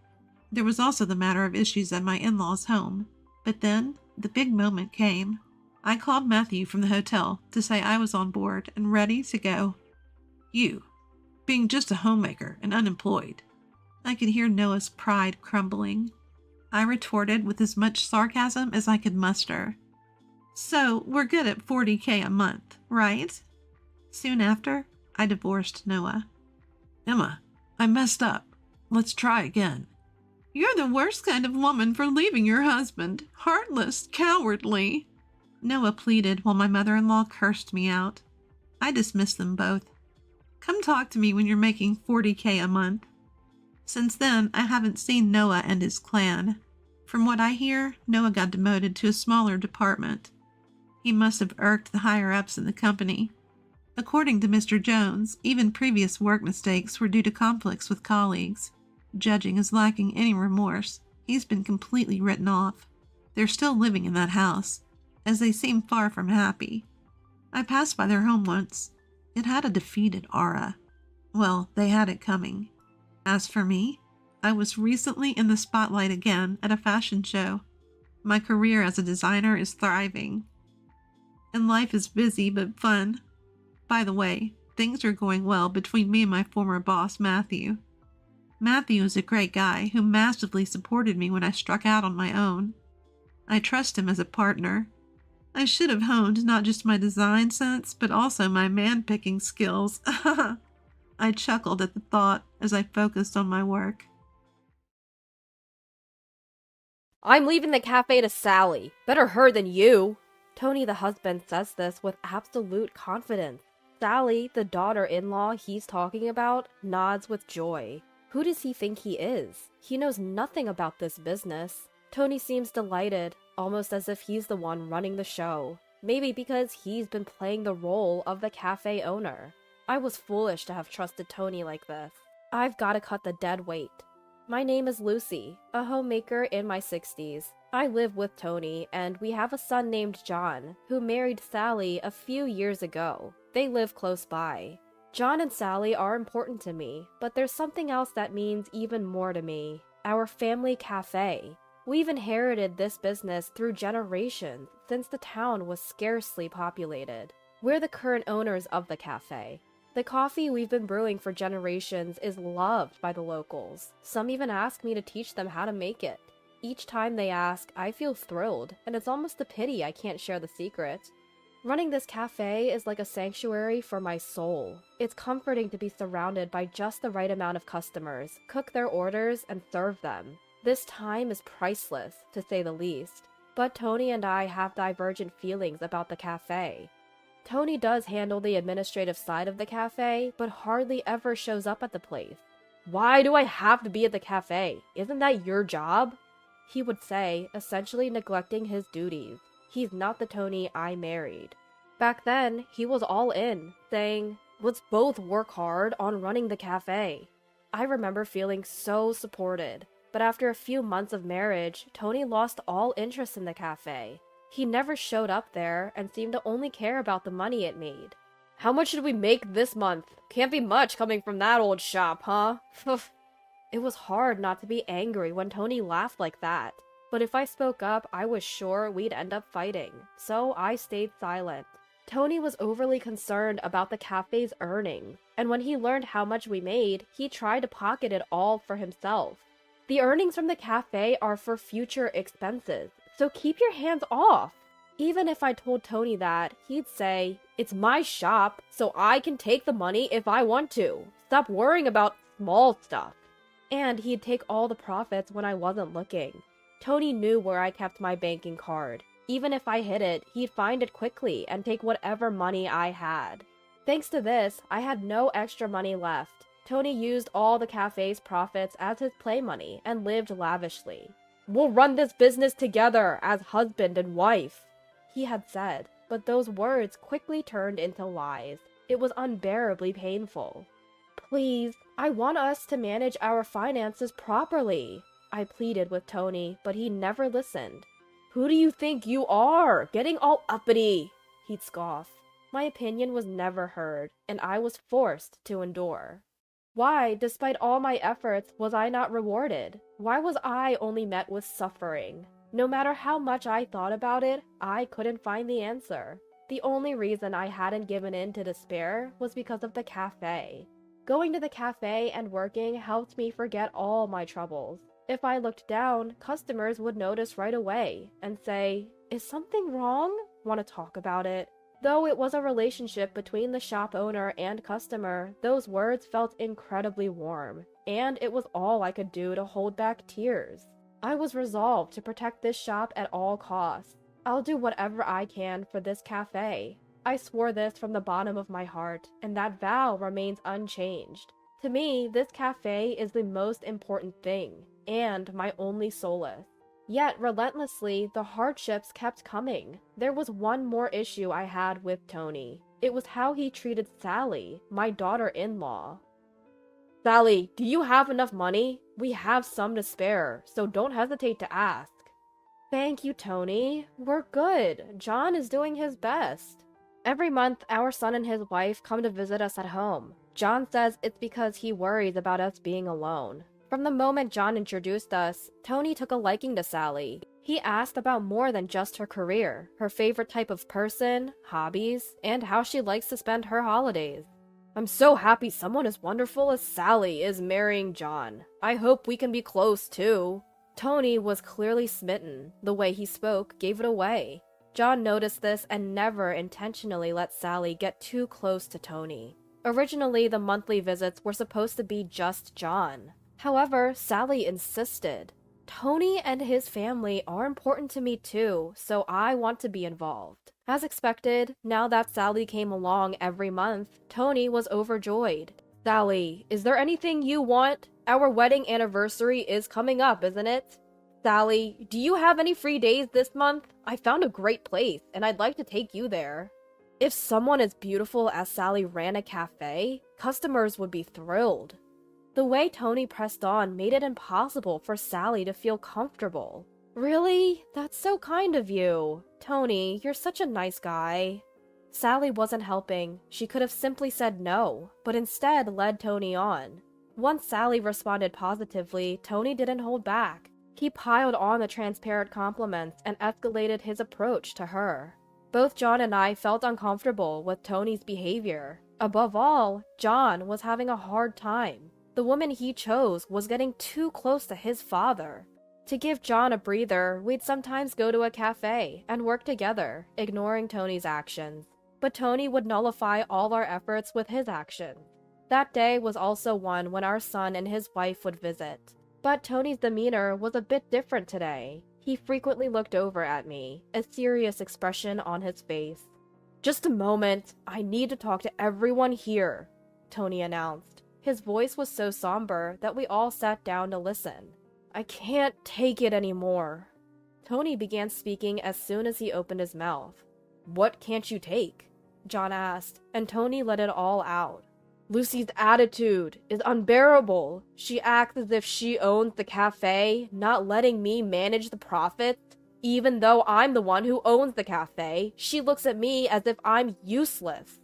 There was also the matter of issues at my in-laws' home. But then, the big moment came. I called Matthew from the hotel to say I was on board and ready to go. You, being just a homemaker and unemployed. I could hear Noah's pride crumbling. I retorted with as much sarcasm as I could muster. So, we're good at $40,000 a month, right? Soon after, I divorced Noah. Emma, I messed up. Let's try again. You're the worst kind of woman for leaving your husband. Heartless, cowardly. Noah pleaded while my mother-in-law cursed me out. I dismissed them both. Come talk to me when you're making $40,000 a month. Since then, I haven't seen Noah and his clan. From what I hear, Noah got demoted to a smaller department. He must have irked the higher-ups in the company. According to Mr. Jones, even previous work mistakes were due to conflicts with colleagues. Judging as lacking any remorse, he's been completely written off. They're still living in that house, as they seem far from happy. I passed by their home once. It had a defeated aura. Well, they had it coming. As for me, I was recently in the spotlight again at a fashion show. My career as a designer is thriving. And life is busy but fun. By the way, things are going well between me and my former boss, Matthew. Matthew is a great guy who massively supported me when I struck out on my own. I trust him as a partner. I should have honed not just my design sense, but also my man-picking skills. I chuckled at the thought as I focused on my work. I'm leaving the cafe to Sally. Better her than you. Tony, the husband, says this with absolute confidence. Sally, the daughter-in-law he's talking about, nods with joy. Who does he think he is? He knows nothing about this business. Tony seems delighted, almost as if he's the one running the show. Maybe because he's been playing the role of the cafe owner. I was foolish to have trusted Tony like this. I've got to cut the dead weight. My name is Lucy, a homemaker in my 60s. I live with Tony, and we have a son named John, who married Sally a few years ago. They live close by. John and Sally are important to me, but there's something else that means even more to me. Our family cafe. We've inherited this business through generations, since the town was scarcely populated. We're the current owners of the cafe. The coffee we've been brewing for generations is loved by the locals. Some even ask me to teach them how to make it. Each time they ask, I feel thrilled, and it's almost a pity I can't share the secret. Running this cafe is like a sanctuary for my soul. It's comforting to be surrounded by just the right amount of customers, cook their orders, and serve them. This time is priceless, to say the least. But Tony and I have divergent feelings about the cafe. Tony does handle the administrative side of the cafe, but hardly ever shows up at the place. Why do I have to be at the cafe? Isn't that your job? He would say, essentially neglecting his duties. He's not the Tony I married. Back then, he was all in, saying, let's both work hard on running the cafe. I remember feeling so supported, but after a few months of marriage, Tony lost all interest in the cafe. He never showed up there and seemed to only care about the money it made. How much did we make this month? Can't be much coming from that old shop, huh? It was hard not to be angry when Tony laughed like that. But if I spoke up, I was sure we'd end up fighting, so I stayed silent. Tony was overly concerned about the cafe's earnings, and when he learned how much we made, he tried to pocket it all for himself. The earnings from the cafe are for future expenses, so keep your hands off. Even if I told Tony that, he'd say, it's my shop, so I can take the money if I want to. Stop worrying about small stuff. And he'd take all the profits when I wasn't looking. Tony knew where I kept my banking card. Even if I hid it, he'd find it quickly and take whatever money I had. Thanks to this, I had no extra money left. Tony used all the cafe's profits as his play money and lived lavishly. We'll run this business together as husband and wife, he had said, but those words quickly turned into lies. It was unbearably painful. Please, I want us to manage our finances properly, I pleaded with Tony, but he never listened. Who do you think you are, getting all uppity? He'd scoff. My opinion was never heard, and I was forced to endure. Why, despite all my efforts, was I not rewarded? Why was I only met with suffering? No matter how much I thought about it, I couldn't find the answer. The only reason I hadn't given in to despair was because of the cafe. Going to the cafe and working helped me forget all my troubles. If I looked down, customers would notice right away and say, is something wrong? Want to talk about it? Though it was a relationship between the shop owner and customer, those words felt incredibly warm, and it was all I could do to hold back tears. I was resolved to protect this shop at all costs. I'll do whatever I can for this cafe. I swore this from the bottom of my heart, and that vow remains unchanged. To me, this cafe is the most important thing, and my only solace. Yet, relentlessly, the hardships kept coming. There was one more issue I had with Tony. It was how he treated Sally, my daughter-in-law. Sally, do you have enough money? We have some to spare, so don't hesitate to ask. Thank you, Tony. We're good. John is doing his best. Every month, our son and his wife come to visit us at home. John says it's because he worries about us being alone. From the moment John introduced us, Tony took a liking to Sally. He asked about more than just her career, her favorite type of person, hobbies, and how she likes to spend her holidays. I'm so happy someone as wonderful as Sally is marrying John. I hope we can be close too. Tony was clearly smitten. The way he spoke gave it away. John noticed this and never intentionally let Sally get too close to Tony. Originally, the monthly visits were supposed to be just John. However, Sally insisted. Tony and his family are important to me too, so I want to be involved. As expected, now that Sally came along every month, Tony was overjoyed. Sally, is there anything you want? Our wedding anniversary is coming up, isn't it? Sally, do you have any free days this month? I found a great place, and I'd like to take you there. If someone as beautiful as Sally ran a cafe, customers would be thrilled. The way Tony pressed on made it impossible for Sally to feel comfortable. Really? That's so kind of you. Tony, you're such a nice guy. Sally wasn't helping. She could have simply said no, but instead led Tony on. Once Sally responded positively, Tony didn't hold back. He piled on the transparent compliments and escalated his approach to her. Both John and I felt uncomfortable with Tony's behavior. Above all, John was having a hard time. The woman he chose was getting too close to his father. To give John a breather, we'd sometimes go to a cafe and work together, ignoring Tony's actions. But Tony would nullify all our efforts with his actions. That day was also one when our son and his wife would visit. But Tony's demeanor was a bit different today. He frequently looked over at me, a serious expression on his face. "Just a moment, I need to talk to everyone here," Tony announced. His voice was so somber that we all sat down to listen. "I can't take it anymore." Tony began speaking as soon as he opened his mouth. "What can't you take?" John asked, and Tony let it all out. "Lucy's attitude is unbearable. She acts as if she owns the cafe, not letting me manage the profits. Even though I'm the one who owns the cafe, she looks at me as if I'm useless.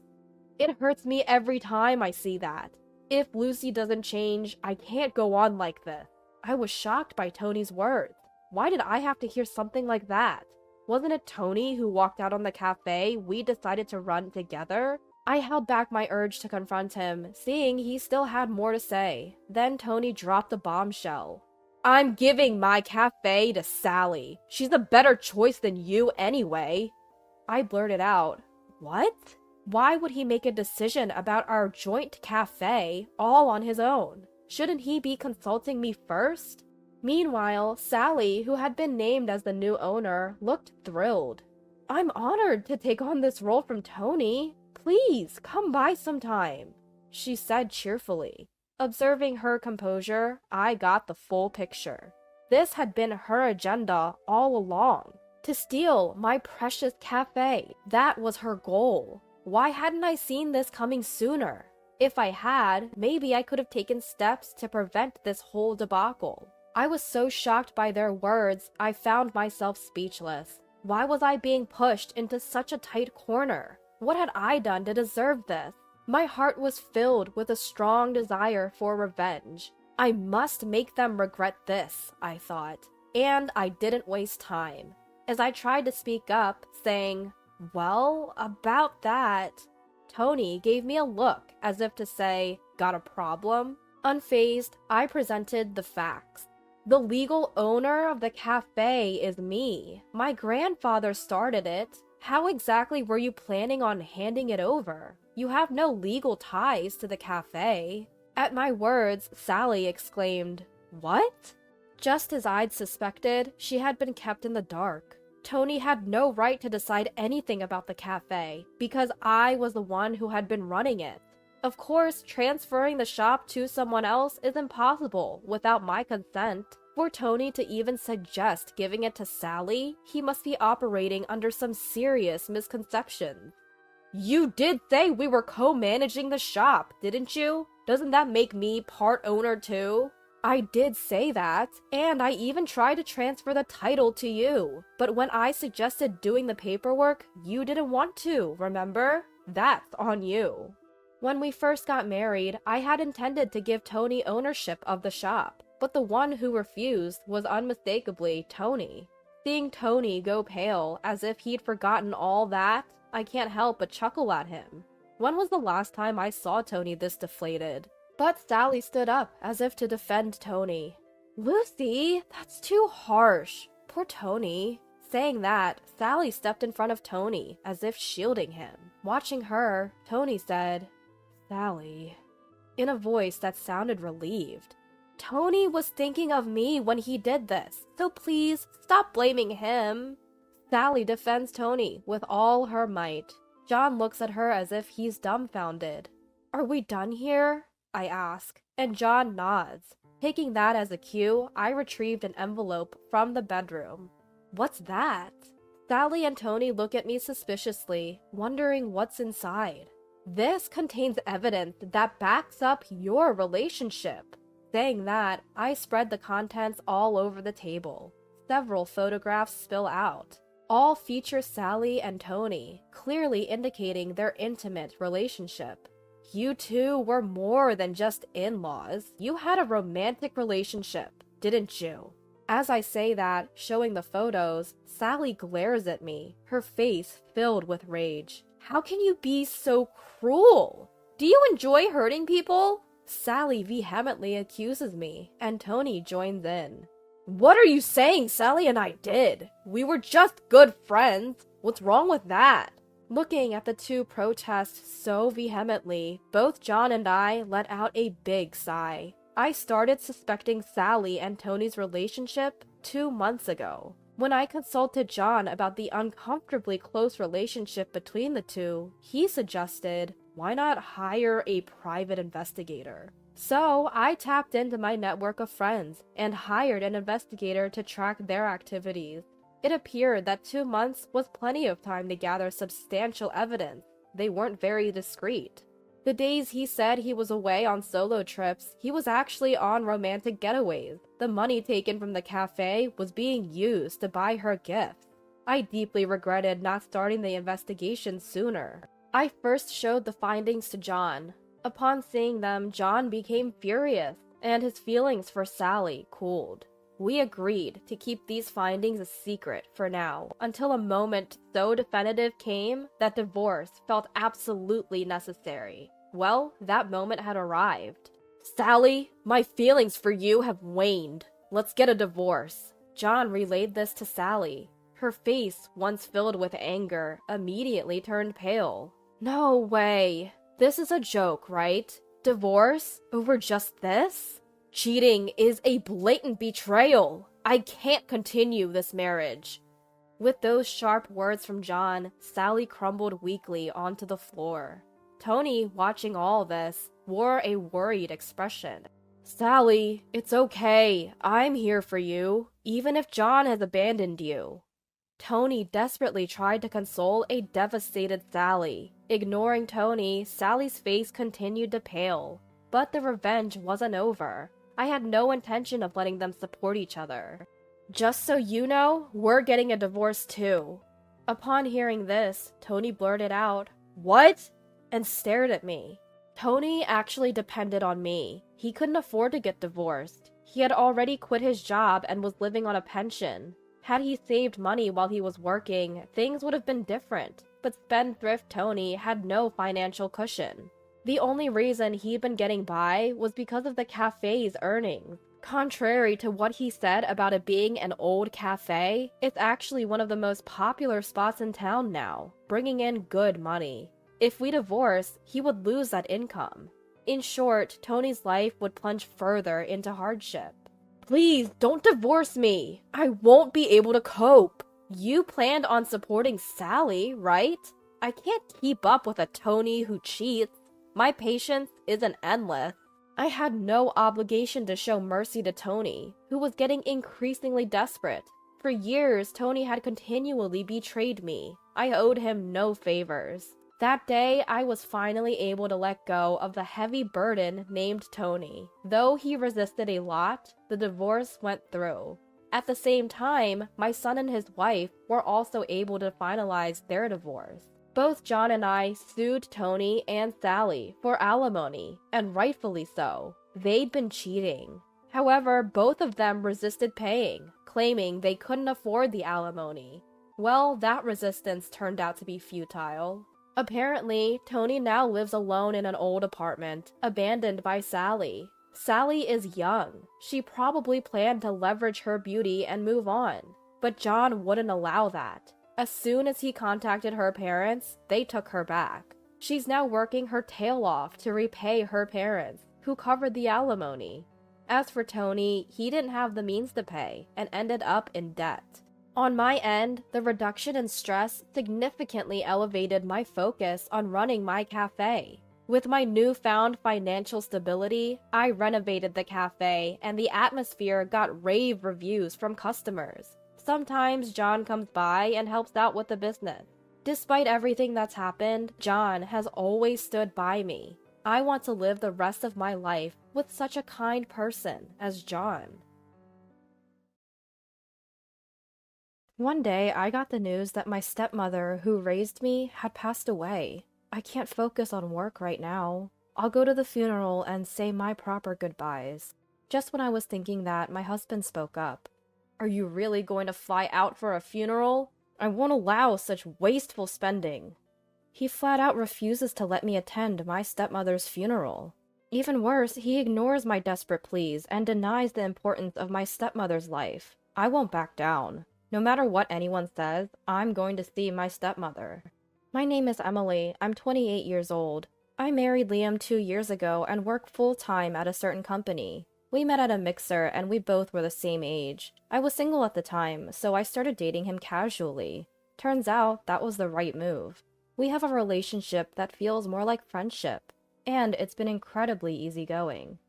It hurts me every time I see that. If Lucy doesn't change, I can't go on like this." I was shocked by Tony's words. Why did I have to hear something like that? Wasn't it Tony who walked out on the cafe we decided to run together? I held back my urge to confront him, seeing he still had more to say. Then Tony dropped a bombshell. "I'm giving my cafe to Sally. She's a better choice than you anyway." I blurted out, "What? Why would he make a decision about our joint cafe all on his own? Shouldn't he be consulting me first?" Meanwhile, Sally, who had been named as the new owner, looked thrilled. "I'm honored to take on this role from Tony. Please, come by sometime," she said cheerfully. Observing her composure, I got the full picture. This had been her agenda all along. To steal my precious cafe. That was her goal. Why hadn't I seen this coming sooner? If I had, maybe I could have taken steps to prevent this whole debacle. I was so shocked by their words, I found myself speechless. Why was I being pushed into such a tight corner? What had I done to deserve this? My heart was filled with a strong desire for revenge. I must make them regret this, I thought. And I didn't waste time. As I tried to speak up, saying, "Well, about that," Tony gave me a look as if to say, "Got a problem?" Unfazed, I presented the facts. The legal owner of the cafe is me. My grandfather started it. How exactly were you planning on handing it over? You have no legal ties to the cafe. At my words, Sally exclaimed, "What?" Just as I'd suspected, she had been kept in the dark. Tony had no right to decide anything about the cafe, because I was the one who had been running it. Of course, transferring the shop to someone else is impossible without my consent. For Tony to even suggest giving it to Sally, he must be operating under some serious misconceptions. "You did say we were co-managing the shop, didn't you? Doesn't that make me part owner too?" I did say that, and I even tried to transfer the title to you. But when I suggested doing the paperwork, you didn't want to, remember? That's on you. When we first got married, I had intended to give Tony ownership of the shop, but the one who refused was unmistakably Tony. Seeing Tony go pale as if he'd forgotten all that, I can't help but chuckle at him. When was the last time I saw Tony this deflated? But Sally stood up as if to defend Tony. Lucy, that's too harsh. Poor Tony. Saying that, Sally stepped in front of Tony as if shielding him. Watching her, Tony said, Sally, in a voice that sounded relieved. Tony was thinking of me when he did this, so please stop blaming him. Sally defends Tony with all her might. John looks at her as if he's dumbfounded. Are we done here? I ask, and John nods. Taking that as a cue, I retrieved an envelope from the bedroom. What's that? Sally and Tony look at me suspiciously, wondering what's inside. This contains evidence that backs up your relationship. Saying that, I spread the contents all over the table. Several photographs spill out. All feature Sally and Tony, clearly indicating their intimate relationship. You two were more than just in-laws. You had a romantic relationship, didn't you? As I say that, showing the photos, Sally glares at me, her face filled with rage. How can you be so cruel? Do you enjoy hurting people? Sally vehemently accuses me, and Tony joins in. What are you saying Sally and I did? We were just good friends. What's wrong with that? Looking at the two protest so vehemently, both John and I let out a big sigh. I started suspecting Sally and Tony's relationship 2 months ago. When I consulted John about the uncomfortably close relationship between the two, he suggested, why not hire a private investigator? So I tapped into my network of friends and hired an investigator to track their activities. It appeared that 2 months was plenty of time to gather substantial evidence. They weren't very discreet. The days he said he was away on solo trips, he was actually on romantic getaways. The money taken from the cafe was being used to buy her gifts. I deeply regretted not starting the investigation sooner. I first showed the findings to John. Upon seeing them, John became furious, and his feelings for Sally cooled. We agreed to keep these findings a secret for now, until a moment so definitive came that divorce felt absolutely necessary. Well, that moment had arrived. Sally, my feelings for you have waned. Let's get a divorce. John relayed this to Sally. Her face, once filled with anger, immediately turned pale. No way. This is a joke, right? Divorce? Over just this? Cheating is a blatant betrayal. I can't continue this marriage. With those sharp words from John, Sally crumbled weakly onto the floor. Tony, watching all this, wore a worried expression. Sally, it's okay. I'm here for you, even if John has abandoned you. Tony desperately tried to console a devastated Sally. Ignoring Tony, Sally's face continued to pale. But the revenge wasn't over. I had no intention of letting them support each other. Just so you know, we're getting a divorce too. Upon hearing this, Tony blurted out, What? And stared at me. Tony actually depended on me. He couldn't afford to get divorced. He had already quit his job and was living on a pension. Had he saved money while he was working, things would have been different. But spendthrift Tony had no financial cushion. The only reason he'd been getting by was because of the cafe's earnings. Contrary to what he said about it being an old cafe, it's actually one of the most popular spots in town now, bringing in good money. If we divorce, he would lose that income. In short, Tony's life would plunge further into hardship. Please, don't divorce me. I won't be able to cope. You planned on supporting Sally, right? I can't keep up with a Tony who cheats. My patience isn't endless. I had no obligation to show mercy to Tony, who was getting increasingly desperate. For years, Tony had continually betrayed me. I owed him no favors. That day, I was finally able to let go of the heavy burden named Tony. Though he resisted a lot, the divorce went through. At the same time, my son and his wife were also able to finalize their divorce. Both John and I sued Tony and Sally for alimony, and rightfully so. They'd been cheating. However, both of them resisted paying, claiming they couldn't afford the alimony. Well, that resistance turned out to be futile. Apparently, Tony now lives alone in an old apartment, abandoned by Sally. Sally is young. She probably planned to leverage her beauty and move on. But John wouldn't allow that. As soon as he contacted her parents, they took her back. She's now working her tail off to repay her parents, who covered the alimony. As for Tony, he didn't have the means to pay and ended up in debt. On my end, the reduction in stress significantly elevated my focus on running my cafe. With my newfound financial stability, I renovated the cafe and the atmosphere got rave reviews from customers. Sometimes John comes by and helps out with the business. Despite everything that's happened, John has always stood by me. I want to live the rest of my life with such a kind person as John. One day, I got the news that my stepmother, who raised me, had passed away. I can't focus on work right now. I'll go to the funeral and say my proper goodbyes. Just when I was thinking that, my husband spoke up. Are you really going to fly out for a funeral? I won't allow such wasteful spending. He flat out refuses to let me attend my stepmother's funeral. Even worse, he ignores my desperate pleas and denies the importance of my stepmother's life. I won't back down. No matter what anyone says, I'm going to see my stepmother. My name is Emily. I'm 28 years old. I married Liam 2 years ago and work full-time at a certain company. We met at a mixer and we both were the same age. I was single at the time, so I started dating him casually. Turns out that was the right move. We have a relationship that feels more like friendship, and it's been incredibly easygoing.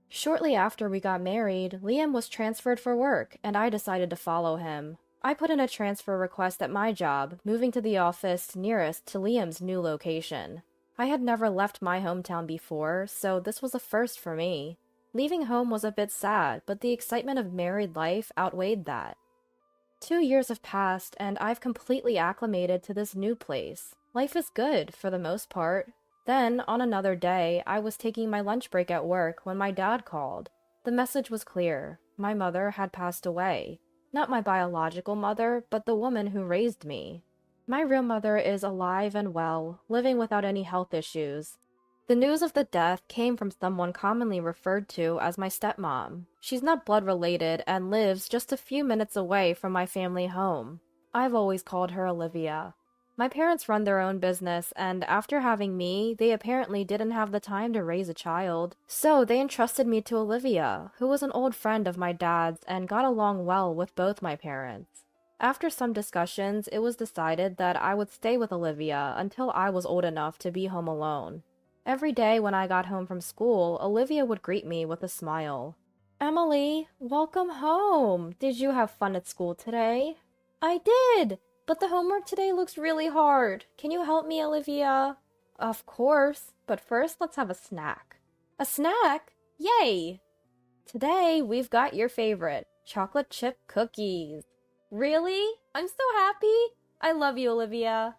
Shortly after we got married, Liam was transferred for work, and I decided to follow him. I put in a transfer request at my job, moving to the office nearest to Liam's new location. I had never left my hometown before, so this was a first for me. Leaving home was a bit sad, but the excitement of married life outweighed that. 2 years have passed, and I've completely acclimated to this new place. Life is good, for the most part. Then, on another day, I was taking my lunch break at work when my dad called. The message was clear. My mother had passed away. Not my biological mother, but the woman who raised me. My real mother is alive and well, living without any health issues. The news of the death came from someone commonly referred to as my stepmom. She's not blood related and lives just a few minutes away from my family home. I've always called her Olivia. My parents run their own business, and after having me, they apparently didn't have the time to raise a child. So they entrusted me to Olivia, who was an old friend of my dad's and got along well with both my parents. After some discussions, it was decided that I would stay with Olivia until I was old enough to be home alone. Every day when I got home from school, Olivia would greet me with a smile. "Emily, welcome home. Did you have fun at school today?" "I did! But the homework today looks really hard. Can you help me, Olivia?" "Of course, but first let's have a snack." "A snack? Yay!" "Today we've got your favorite, chocolate chip cookies." "Really? I'm so happy. I love you, Olivia."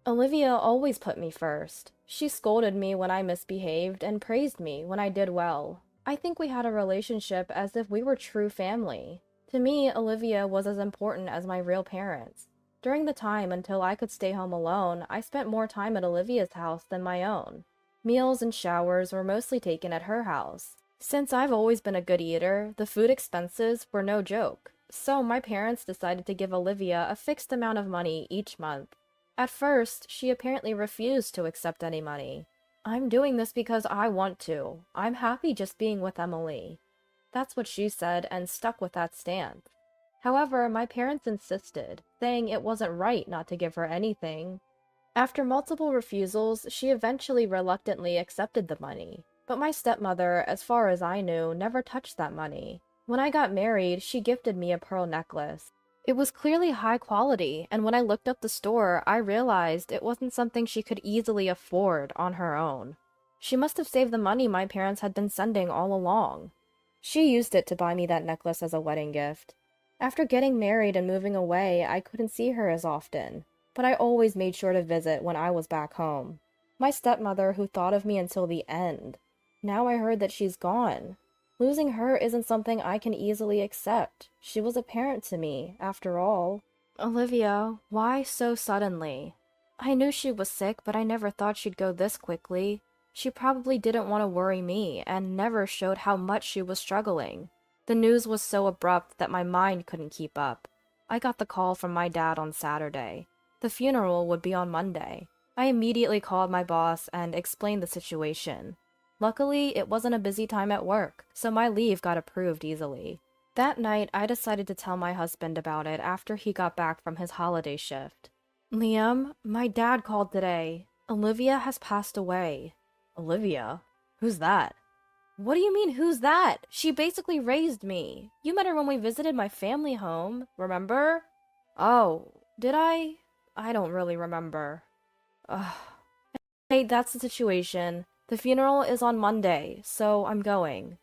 Olivia always put me first. She scolded me when I misbehaved and praised me when I did well. I think we had a relationship as if we were true family. To me, Olivia was as important as my real parents. During the time until I could stay home alone, I spent more time at Olivia's house than my own. Meals and showers were mostly taken at her house. Since I've always been a good eater, the food expenses were no joke. So my parents decided to give Olivia a fixed amount of money each month. At first, she apparently refused to accept any money. "I'm doing this because I want to. I'm happy just being with Emily." That's what she said and stuck with that stance. However, my parents insisted, saying it wasn't right not to give her anything. After multiple refusals, she eventually reluctantly accepted the money. But my stepmother, as far as I knew, never touched that money. When I got married, she gifted me a pearl necklace. It was clearly high quality, and when I looked up the store, I realized it wasn't something she could easily afford on her own. She must have saved the money my parents had been sending all along. She used it to buy me that necklace as a wedding gift. After getting married and moving away, I couldn't see her as often, but I always made sure to visit when I was back home. My stepmother who thought of me until the end. Now I heard that she's gone. Losing her isn't something I can easily accept. She was a parent to me, after all. Olivia, why so suddenly? I knew she was sick, but I never thought she'd go this quickly. She probably didn't want to worry me, and never showed how much she was struggling. The news was so abrupt that my mind couldn't keep up. I got the call from my dad on Saturday. The funeral would be on Monday. I immediately called my boss and explained the situation. Luckily, it wasn't a busy time at work, so my leave got approved easily. That night, I decided to tell my husband about it after he got back from his holiday shift. Liam, my dad called today. Olivia has passed away. Olivia? Who's that? What do you mean, who's that? She basically raised me. You met her when we visited my family home, remember? Oh, did I? I don't really remember. Ugh. Hey, that's the situation. The funeral is on Monday, so I'm going.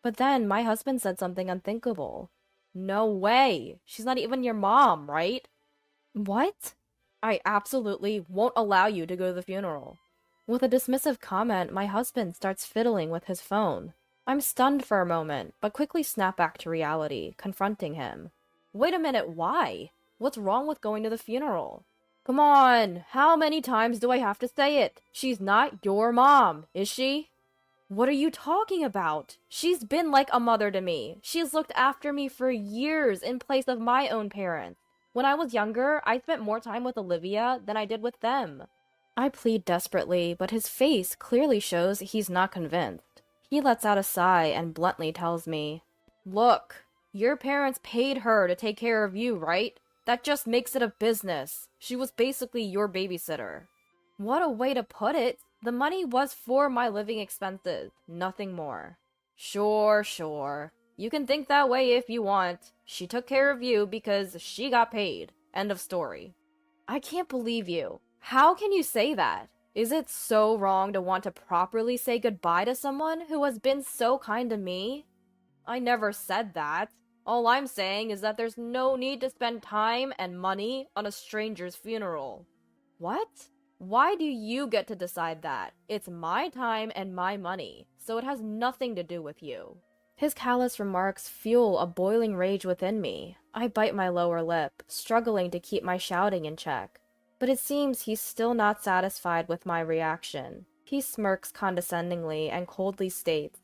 But then my husband said something unthinkable. No way! She's not even your mom, right? What? I absolutely won't allow you to go to the funeral. With a dismissive comment, my husband starts fiddling with his phone. I'm stunned for a moment, but quickly snap back to reality, confronting him. Wait a minute, why? What's wrong with going to the funeral? Come on, how many times do I have to say it? She's not your mom, is she? What are you talking about? She's been like a mother to me. She's looked after me for years in place of my own parents. When I was younger, I spent more time with Olivia than I did with them. I plead desperately, but his face clearly shows he's not convinced. He lets out a sigh and bluntly tells me, Look, your parents paid her to take care of you, right? That just makes it a business. She was basically your babysitter. What a way to put it. The money was for my living expenses, nothing more. Sure. You can think that way if you want. She took care of you because she got paid. End of story. I can't believe you. How can you say that? Is it so wrong to want to properly say goodbye to someone who has been so kind to me? I never said that. All I'm saying is that there's no need to spend time and money on a stranger's funeral. What? Why do you get to decide that? It's my time and my money, so it has nothing to do with you. His callous remarks fuel a boiling rage within me. I bite my lower lip, struggling to keep my shouting in check. But it seems he's still not satisfied with my reaction. He smirks condescendingly and coldly states,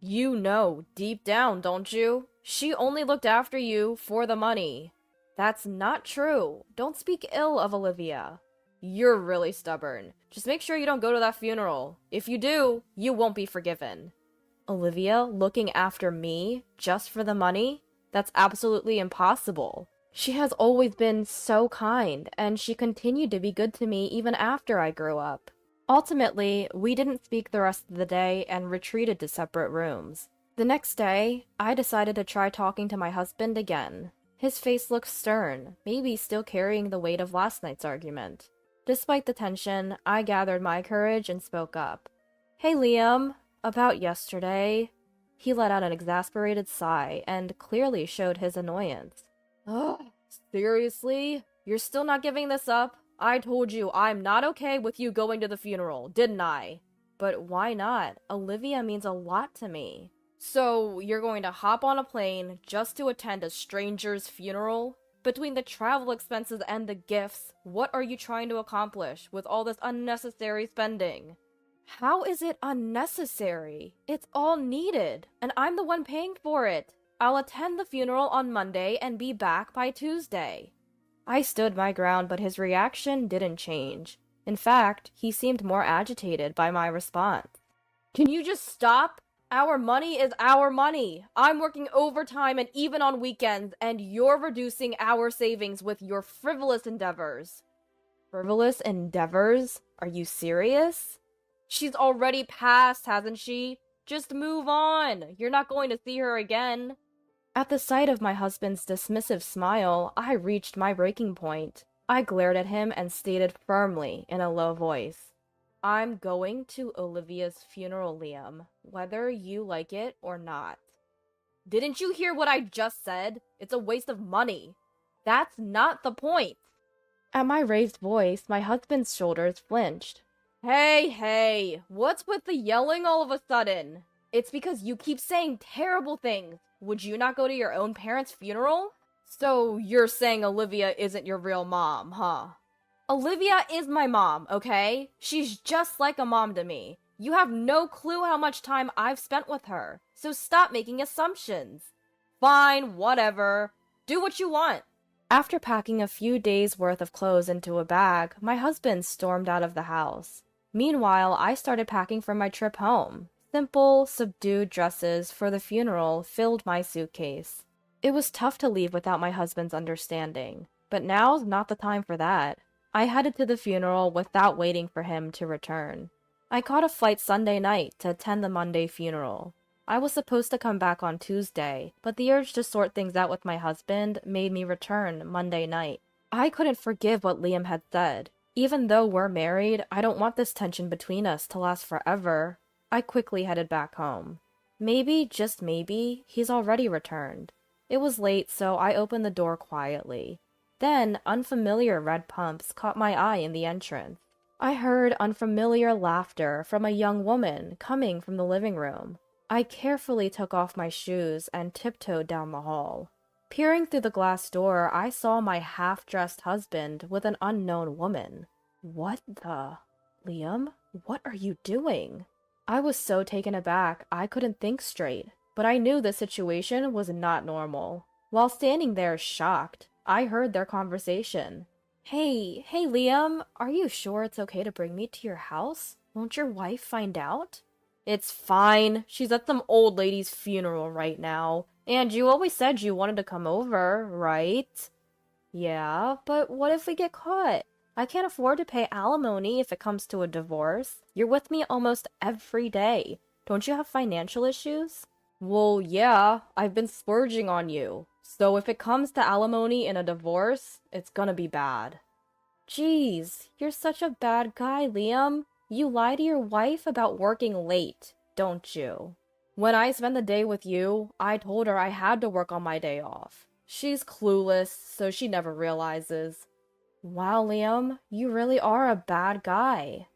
You know, deep down, don't you? She only looked after you for the money. That's not true. Don't speak ill of Olivia. You're really stubborn. Just make sure you don't go to that funeral. If you do, you won't be forgiven. Olivia looking after me just for the money? That's absolutely impossible. She has always been so kind, and she continued to be good to me even after I grew up. Ultimately, we didn't speak the rest of the day and retreated to separate rooms. The next day, I decided to try talking to my husband again. His face looked stern, maybe still carrying the weight of last night's argument. Despite the tension, I gathered my courage and spoke up. Hey Liam, about yesterday. He let out an exasperated sigh and clearly showed his annoyance. Ugh, seriously? You're still not giving this up? I told you I'm not okay with you going to the funeral, didn't I? But why not? Olivia means a lot to me. So, you're going to hop on a plane just to attend a stranger's funeral? Between the travel expenses and the gifts, what are you trying to accomplish with all this unnecessary spending? How is it unnecessary? It's all needed, and I'm the one paying for it. I'll attend the funeral on Monday and be back by Tuesday. I stood my ground, but his reaction didn't change. In fact, he seemed more agitated by my response. Can you just stop? Our money is our money. I'm working overtime and even on weekends, and you're reducing our savings with your frivolous endeavors. Frivolous endeavors? Are you serious? She's already passed, hasn't she? Just move on. You're not going to see her again. At the sight of my husband's dismissive smile, I reached my breaking point. I glared at him and stated firmly in a low voice, "I'm going to Olivia's funeral, Liam, whether you like it or not." Didn't you hear what I just said? It's a waste of money. That's not the point. At my raised voice, my husband's shoulders flinched. Hey, what's with the yelling all of a sudden? It's because you keep saying terrible things. Would you not go to your own parents' funeral? So you're saying Olivia isn't your real mom, huh? Olivia is my mom, okay? She's just like a mom to me. You have no clue how much time I've spent with her, so stop making assumptions. Fine, whatever. Do what you want. After packing a few days' worth of clothes into a bag, my husband stormed out of the house. Meanwhile, I started packing for my trip home. Simple, subdued dresses for the funeral filled my suitcase. It was tough to leave without my husband's understanding, but now's not the time for that. I headed to the funeral without waiting for him to return. I caught a flight Sunday night to attend the Monday funeral. I was supposed to come back on Tuesday, but the urge to sort things out with my husband made me return Monday night. I couldn't forgive what Liam had said. Even though we're married, I don't want this tension between us to last forever. I quickly headed back home. Maybe, just maybe, he's already returned. It was late, so I opened the door quietly. Then, unfamiliar red pumps caught my eye in the entrance. I heard unfamiliar laughter from a young woman coming from the living room. I carefully took off my shoes and tiptoed down the hall. Peering through the glass door, I saw my half-dressed husband with an unknown woman. What the... Liam, what are you doing? I was so taken aback I couldn't think straight, but I knew the situation was not normal. While standing there shocked, I heard their conversation. Hey, Liam, are you sure it's okay to bring me to your house? Won't your wife find out? It's fine. She's at some old lady's funeral right now. And you always said you wanted to come over, right? Yeah, but what if we get caught? I can't afford to pay alimony if it comes to a divorce. You're with me almost every day. Don't you have financial issues? Well, yeah, I've been splurging on you. So if it comes to alimony in a divorce, it's gonna be bad. Jeez, you're such a bad guy, Liam. You lie to your wife about working late, don't you? When I spent the day with you, I told her I had to work on my day off. She's clueless, so she never realizes. Wow, Liam, you really are a bad guy.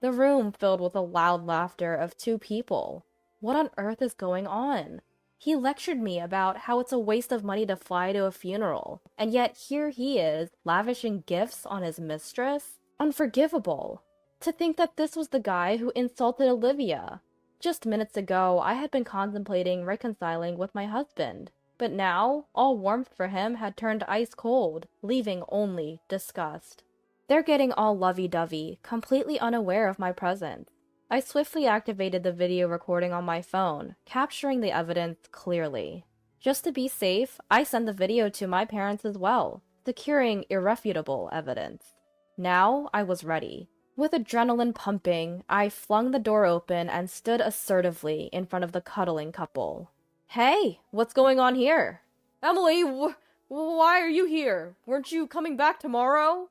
The room filled with the loud laughter of two people. What on earth is going on? He lectured me about how it's a waste of money to fly to a funeral, and yet here he is, lavishing gifts on his mistress? Unforgivable. To think that this was the guy who insulted Olivia. Just minutes ago, I had been contemplating reconciling with my husband, but now, all warmth for him had turned ice cold, leaving only disgust. They're getting all lovey-dovey, completely unaware of my presence. I swiftly activated the video recording on my phone, capturing the evidence clearly. Just to be safe, I sent the video to my parents as well, securing irrefutable evidence. Now I was ready. With adrenaline pumping, I flung the door open and stood assertively in front of the cuddling couple. Hey, what's going on here? Emily, why are you here? Weren't you coming back tomorrow?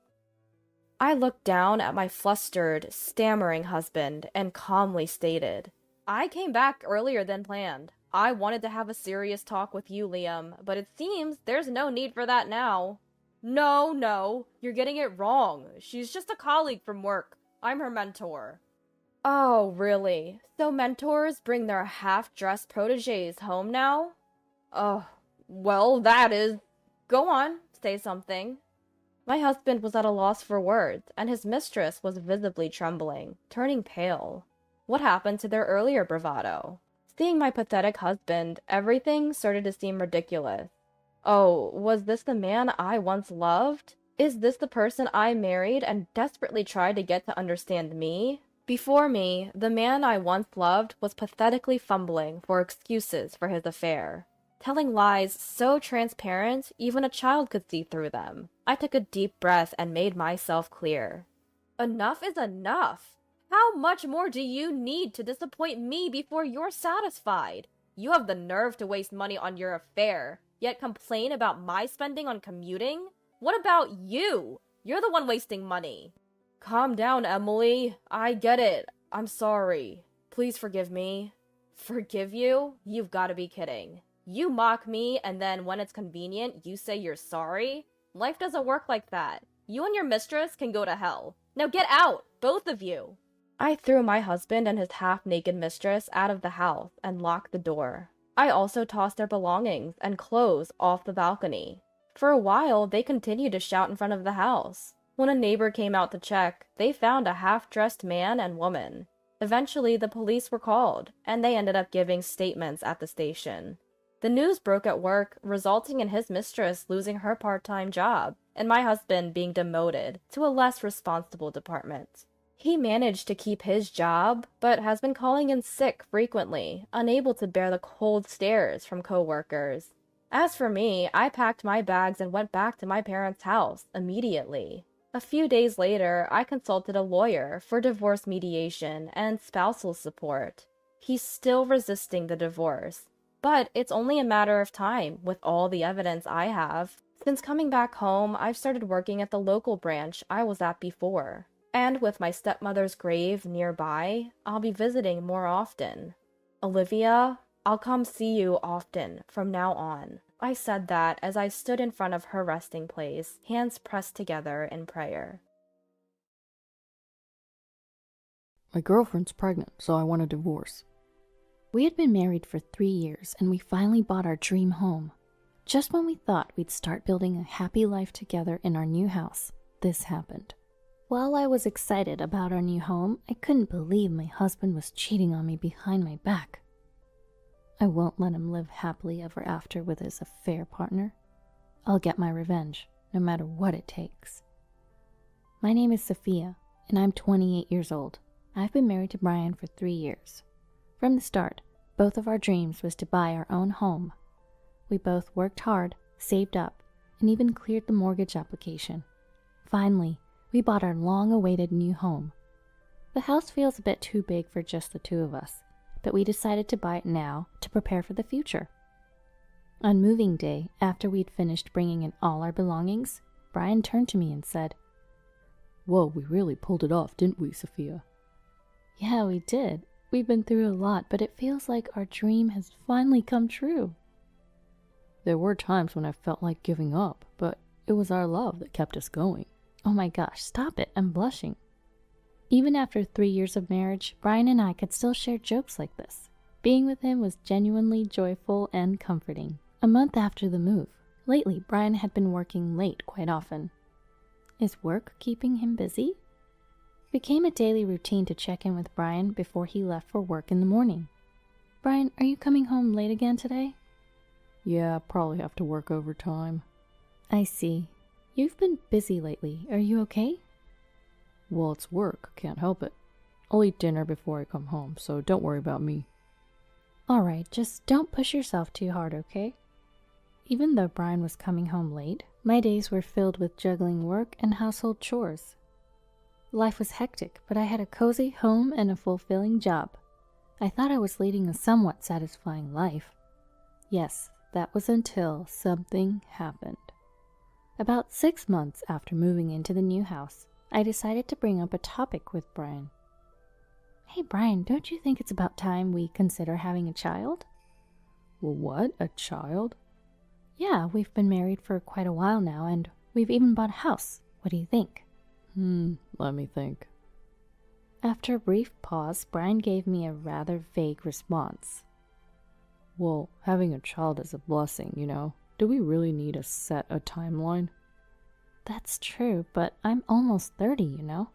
I looked down at my flustered, stammering husband and calmly stated, I came back earlier than planned. I wanted to have a serious talk with you, Liam, but it seems there's no need for that now. No, you're getting it wrong. She's just a colleague from work. I'm her mentor. Oh, really? So mentors bring their half-dressed protégés home now? Oh, well, that is... Go on, say something. My husband was at a loss for words, and his mistress was visibly trembling, turning pale. What happened to their earlier bravado? Seeing my pathetic husband, everything started to seem ridiculous. Oh, was this the man I once loved? Is this the person I married and desperately tried to get to understand me? Before me, the man I once loved was pathetically fumbling for excuses for his affair, telling lies so transparent even a child could see through them. I took a deep breath and made myself clear. Enough is enough! How much more do you need to disappoint me before you're satisfied? You have the nerve to waste money on your affair, yet complain about my spending on commuting? What about you? You're the one wasting money. Calm down, Emily. I get it. I'm sorry. Please forgive me. Forgive you? You've got to be kidding. You mock me, and then when it's convenient, you say you're sorry? Life doesn't work like that. You and your mistress can go to hell. Now get out, both of you. I threw my husband and his half-naked mistress out of the house and locked the door. I also tossed their belongings and clothes off the balcony. For a while, they continued to shout in front of the house. When a neighbor came out to check, they found a half-dressed man and woman. Eventually, the police were called, and they ended up giving statements at the station. The news broke at work, resulting in his mistress losing her part-time job, and my husband being demoted to a less responsible department. He managed to keep his job, but has been calling in sick frequently, unable to bear the cold stares from coworkers. As for me, I packed my bags and went back to my parents' house immediately. A few days later, I consulted a lawyer for divorce mediation and spousal support. He's still resisting the divorce, but it's only a matter of time with all the evidence I have. Since coming back home, I've started working at the local branch I was at before. And with my stepmother's grave nearby, I'll be visiting more often. Olivia, I'll come see you often from now on. I said that as I stood in front of her resting place, hands pressed together in prayer. My girlfriend's pregnant, so I want a divorce. We had been married for 3 years, and we finally bought our dream home. Just when we thought we'd start building a happy life together in our new house, this happened. While I was excited about our new home, I couldn't believe my husband was cheating on me behind my back. I won't let him live happily ever after with his affair partner. I'll get my revenge, no matter what it takes. My name is Sophia, and I'm 28 years old. I've been married to Brian for 3 years. From the start, both of our dreams was to buy our own home. We both worked hard, saved up, and even cleared the mortgage application. Finally, we bought our long-awaited new home. The house feels a bit too big for just the two of us, but we decided to buy it now to prepare for the future. On moving day, after we'd finished bringing in all our belongings, Brian turned to me and said, Whoa, we really pulled it off, didn't we, Sophia? Yeah, we did. We've been through a lot, but it feels like our dream has finally come true. There were times when I felt like giving up, but it was our love that kept us going. Oh my gosh, stop it, I'm blushing. Even after 3 years of marriage, Brian and I could still share jokes like this. Being with him was genuinely joyful and comforting. A month after the move, lately Brian had been working late quite often. Is work keeping him busy? It became a daily routine to check in with Brian before he left for work in the morning. Brian, are you coming home late again today? Yeah, probably have to work overtime. I see. You've been busy lately. Are you okay? Well, it's work. Can't help it. I'll eat dinner before I come home, so don't worry about me. Alright, just don't push yourself too hard, okay? Even though Brian was coming home late, my days were filled with juggling work and household chores. Life was hectic, but I had a cozy home and a fulfilling job. I thought I was leading a somewhat satisfying life. Yes, that was until something happened. About 6 months after moving into the new house, I decided to bring up a topic with Brian. Hey Brian, don't you think it's about time we consider having a child? Well, what? A child? Yeah, we've been married for quite a while now, and we've even bought a house. What do you think? Let me think. After a brief pause, Brian gave me a rather vague response. Well, having a child is a blessing, you know. Do we really need to set a timeline? That's true, but I'm almost 30, you know?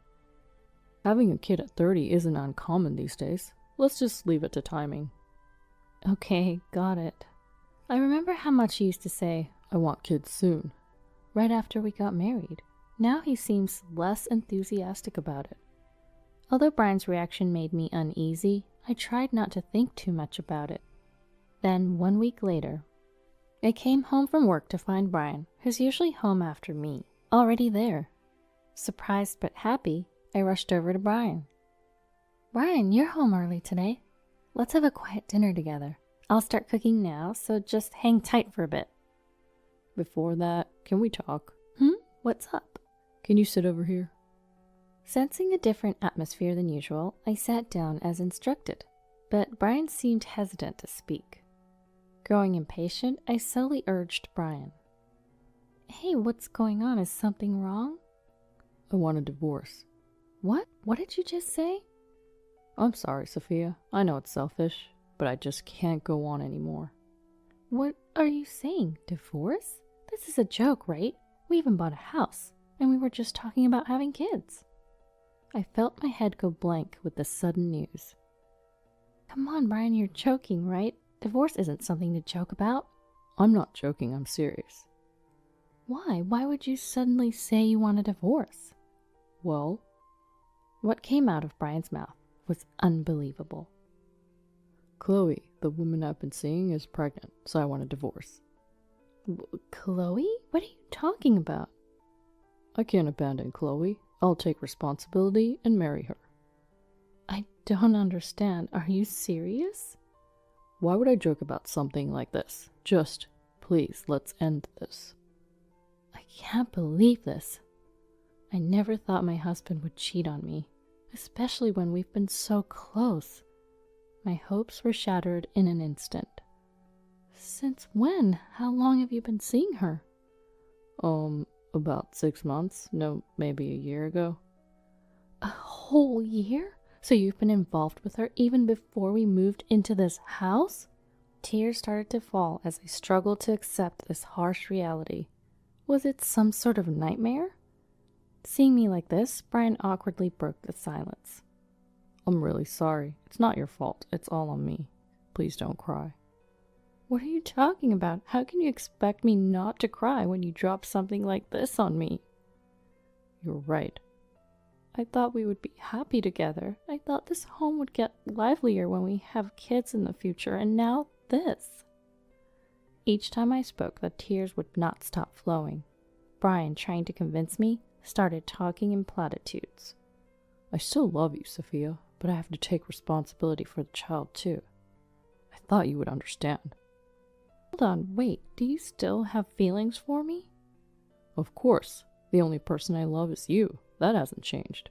Having a kid at 30 isn't uncommon these days. Let's just leave it to timing. Okay, got it. I remember how much he used to say, I want kids soon. Right after we got married. Now he seems less enthusiastic about it. Although Brian's reaction made me uneasy, I tried not to think too much about it. Then, 1 week later, I came home from work to find Brian, who's usually home after me, already there. Surprised but happy, I rushed over to Brian. Brian, you're home early today. Let's have a quiet dinner together. I'll start cooking now, so just hang tight for a bit. Before that, can we talk? What's up? Can you sit over here? Sensing a different atmosphere than usual, I sat down as instructed, but Brian seemed hesitant to speak. Growing impatient, I slowly urged Brian. Hey, what's going on? Is something wrong? I want a divorce. What? What did you just say? I'm sorry, Sophia. I know it's selfish, but I just can't go on anymore. What are you saying? Divorce? This is a joke, right? We even bought a house, and we were just talking about having kids. I felt my head go blank with the sudden news. Come on, Brian, you're joking, right? Divorce isn't something to joke about. I'm not joking, I'm serious. Why? Why would you suddenly say you want a divorce? Well, what came out of Brian's mouth was unbelievable. Chloe, the woman I've been seeing, is pregnant, so I want a divorce. Chloe? What are you talking about? I can't abandon Chloe. I'll take responsibility and marry her. I don't understand. Are you serious? Why would I joke about something like this? Just, please, let's end this. I can't believe this. I never thought my husband would cheat on me, especially when we've been so close. My hopes were shattered in an instant. Since when? How long have you been seeing her? About 6 months. No, maybe a year ago. A whole year? So you've been involved with her even before we moved into this house? Tears started to fall as I struggled to accept this harsh reality. Was it some sort of nightmare? Seeing me like this, Brian awkwardly broke the silence. I'm really sorry. It's not your fault. It's all on me. Please don't cry. What are you talking about? How can you expect me not to cry when you drop something like this on me? You're right. I thought we would be happy together. I thought this home would get livelier when we have kids in the future, and now this. Each time I spoke, the tears would not stop flowing. Brian, trying to convince me, started talking in platitudes. I still love you, Sophia, but I have to take responsibility for the child too. I thought you would understand. Hold on, wait, do you still have feelings for me? Of course. The only person I love is you. That hasn't changed.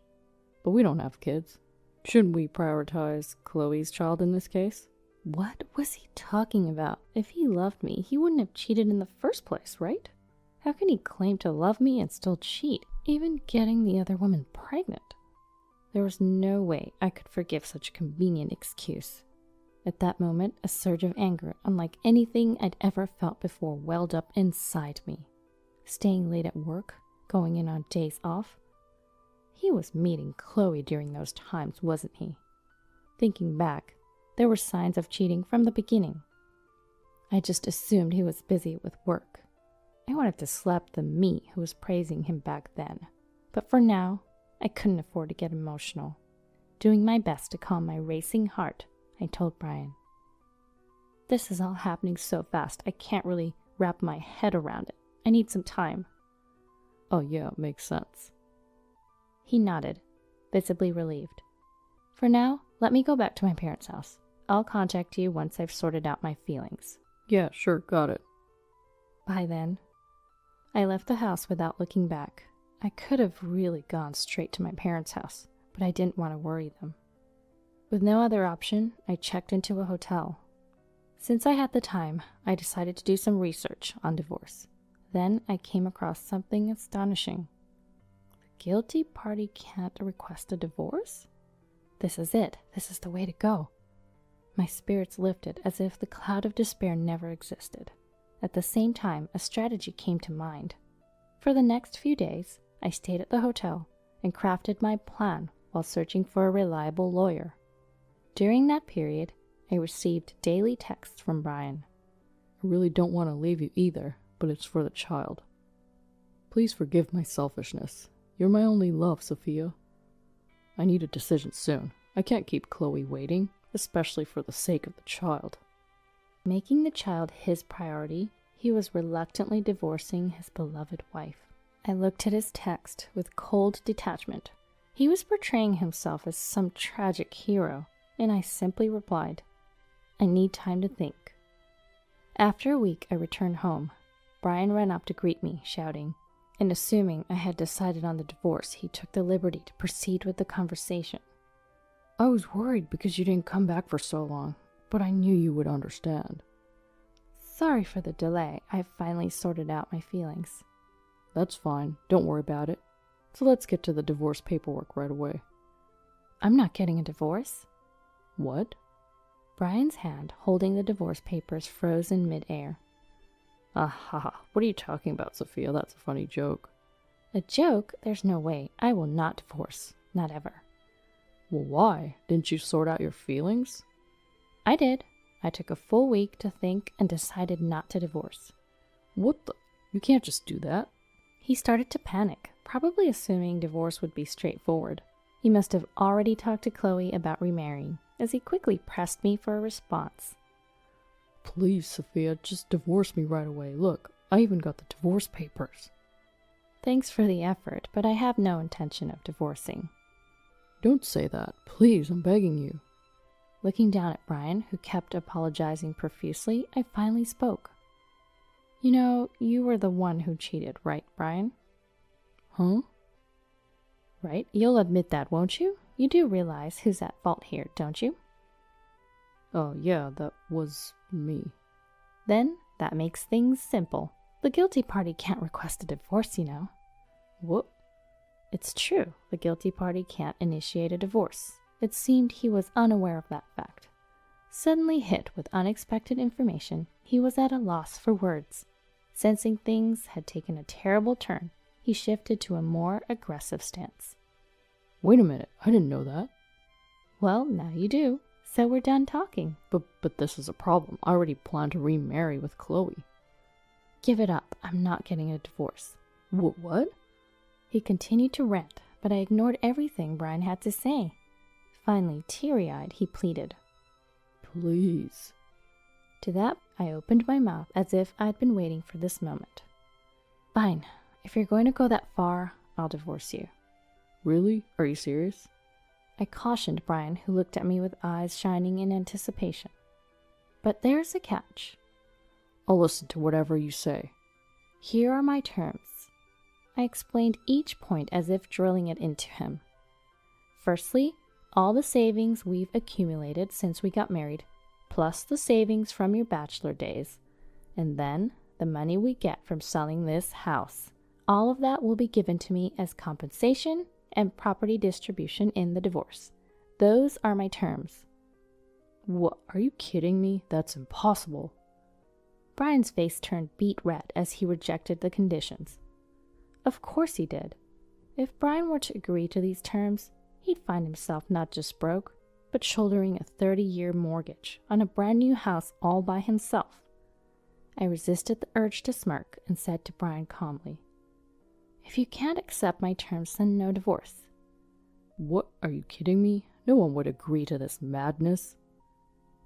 But we don't have kids. Shouldn't we prioritize Chloe's child in this case? What was he talking about? If he loved me, he wouldn't have cheated in the first place, right? How can he claim to love me and still cheat, even getting the other woman pregnant? There was no way I could forgive such a convenient excuse. At that moment, a surge of anger, unlike anything I'd ever felt before, welled up inside me. Staying late at work, going in on days off. He was meeting Chloe during those times, wasn't he? Thinking back, there were signs of cheating from the beginning. I just assumed he was busy with work. I wanted to slap the me who was praising him back then. But for now, I couldn't afford to get emotional. Doing my best to calm my racing heart, I told Brian. This is all happening so fast, I can't really wrap my head around it. I need some time. Oh yeah, makes sense. He nodded, visibly relieved. For now, let me go back to my parents' house. I'll contact you once I've sorted out my feelings. Yeah, sure, got it. Bye then. I left the house without looking back. I could have really gone straight to my parents' house, but I didn't want to worry them. With no other option, I checked into a hotel. Since I had the time, I decided to do some research on divorce. Then I came across something astonishing. The guilty party can't request a divorce? This is it. This is the way to go. My spirits lifted as if the cloud of despair never existed. At the same time, a strategy came to mind. For the next few days, I stayed at the hotel and crafted my plan while searching for a reliable lawyer. During that period, I received daily texts from Brian. I really don't want to leave you either, but it's for the child. Please forgive my selfishness. You're my only love, Sophia. I need a decision soon. I can't keep Chloe waiting, especially for the sake of the child. Making the child his priority, he was reluctantly divorcing his beloved wife. I looked at his text with cold detachment. He was portraying himself as some tragic hero, and I simply replied, I need time to think. After a week, I returned home. Brian ran up to greet me, shouting, and assuming I had decided on the divorce, he took the liberty to proceed with the conversation. I was worried because you didn't come back for so long, but I knew you would understand. Sorry for the delay. I've finally sorted out my feelings. That's fine. Don't worry about it. So let's get to the divorce paperwork right away. I'm not getting a divorce. What? Brian's hand, holding the divorce papers, froze in midair. Aha, what are you talking about, Sophia? That's a funny joke. A joke? There's no way. I will not divorce. Not ever. Well, why? Didn't you sort out your feelings? I did. I took a full week to think and decided not to divorce. What the? You can't just do that. He started to panic, probably assuming divorce would be straightforward. He must have already talked to Chloe about remarrying, as he quickly pressed me for a response. Please, Sophia, just divorce me right away. Look, I even got the divorce papers. Thanks for the effort, but I have no intention of divorcing. Don't say that. Please, I'm begging you. Looking down at Brian, who kept apologizing profusely, I finally spoke. You know, you were the one who cheated, right, Brian? Huh? Right? You'll admit that, won't you? You do realize who's at fault here, don't you? Oh, yeah, that was me. Then, that makes things simple. The guilty party can't request a divorce, you know. What? It's true. The guilty party can't initiate a divorce. It seemed he was unaware of that fact. Suddenly hit with unexpected information, he was at a loss for words. Sensing things had taken a terrible turn, he shifted to a more aggressive stance. Wait a minute, I didn't know that. Well, now you do. So we're done talking. But this is a problem. I already plan to remarry with Chloe. Give it up. I'm not getting a divorce. What? He continued to rant, but I ignored everything Brian had to say. Finally, teary-eyed, he pleaded. Please. To that, I opened my mouth as if I'd been waiting for this moment. Fine. If you're going to go that far, I'll divorce you. Really? Are you serious? I cautioned Brian, who looked at me with eyes shining in anticipation. But there's a catch. I'll listen to whatever you say. Here are my terms. I explained each point as if drilling it into him. Firstly, all the savings we've accumulated since we got married, plus the savings from your bachelor days, and then the money we get from selling this house. All of that will be given to me as compensation and property distribution in the divorce. Those are my terms. What? Are you kidding me? That's impossible. Brian's face turned beet red as he rejected the conditions. Of course he did. If Brian were to agree to these terms, he'd find himself not just broke, but shouldering a 30-year mortgage on a brand new house all by himself. I resisted the urge to smirk and said to Brian calmly, If you can't accept my terms, then no divorce. What? Are you kidding me? No one would agree to this madness.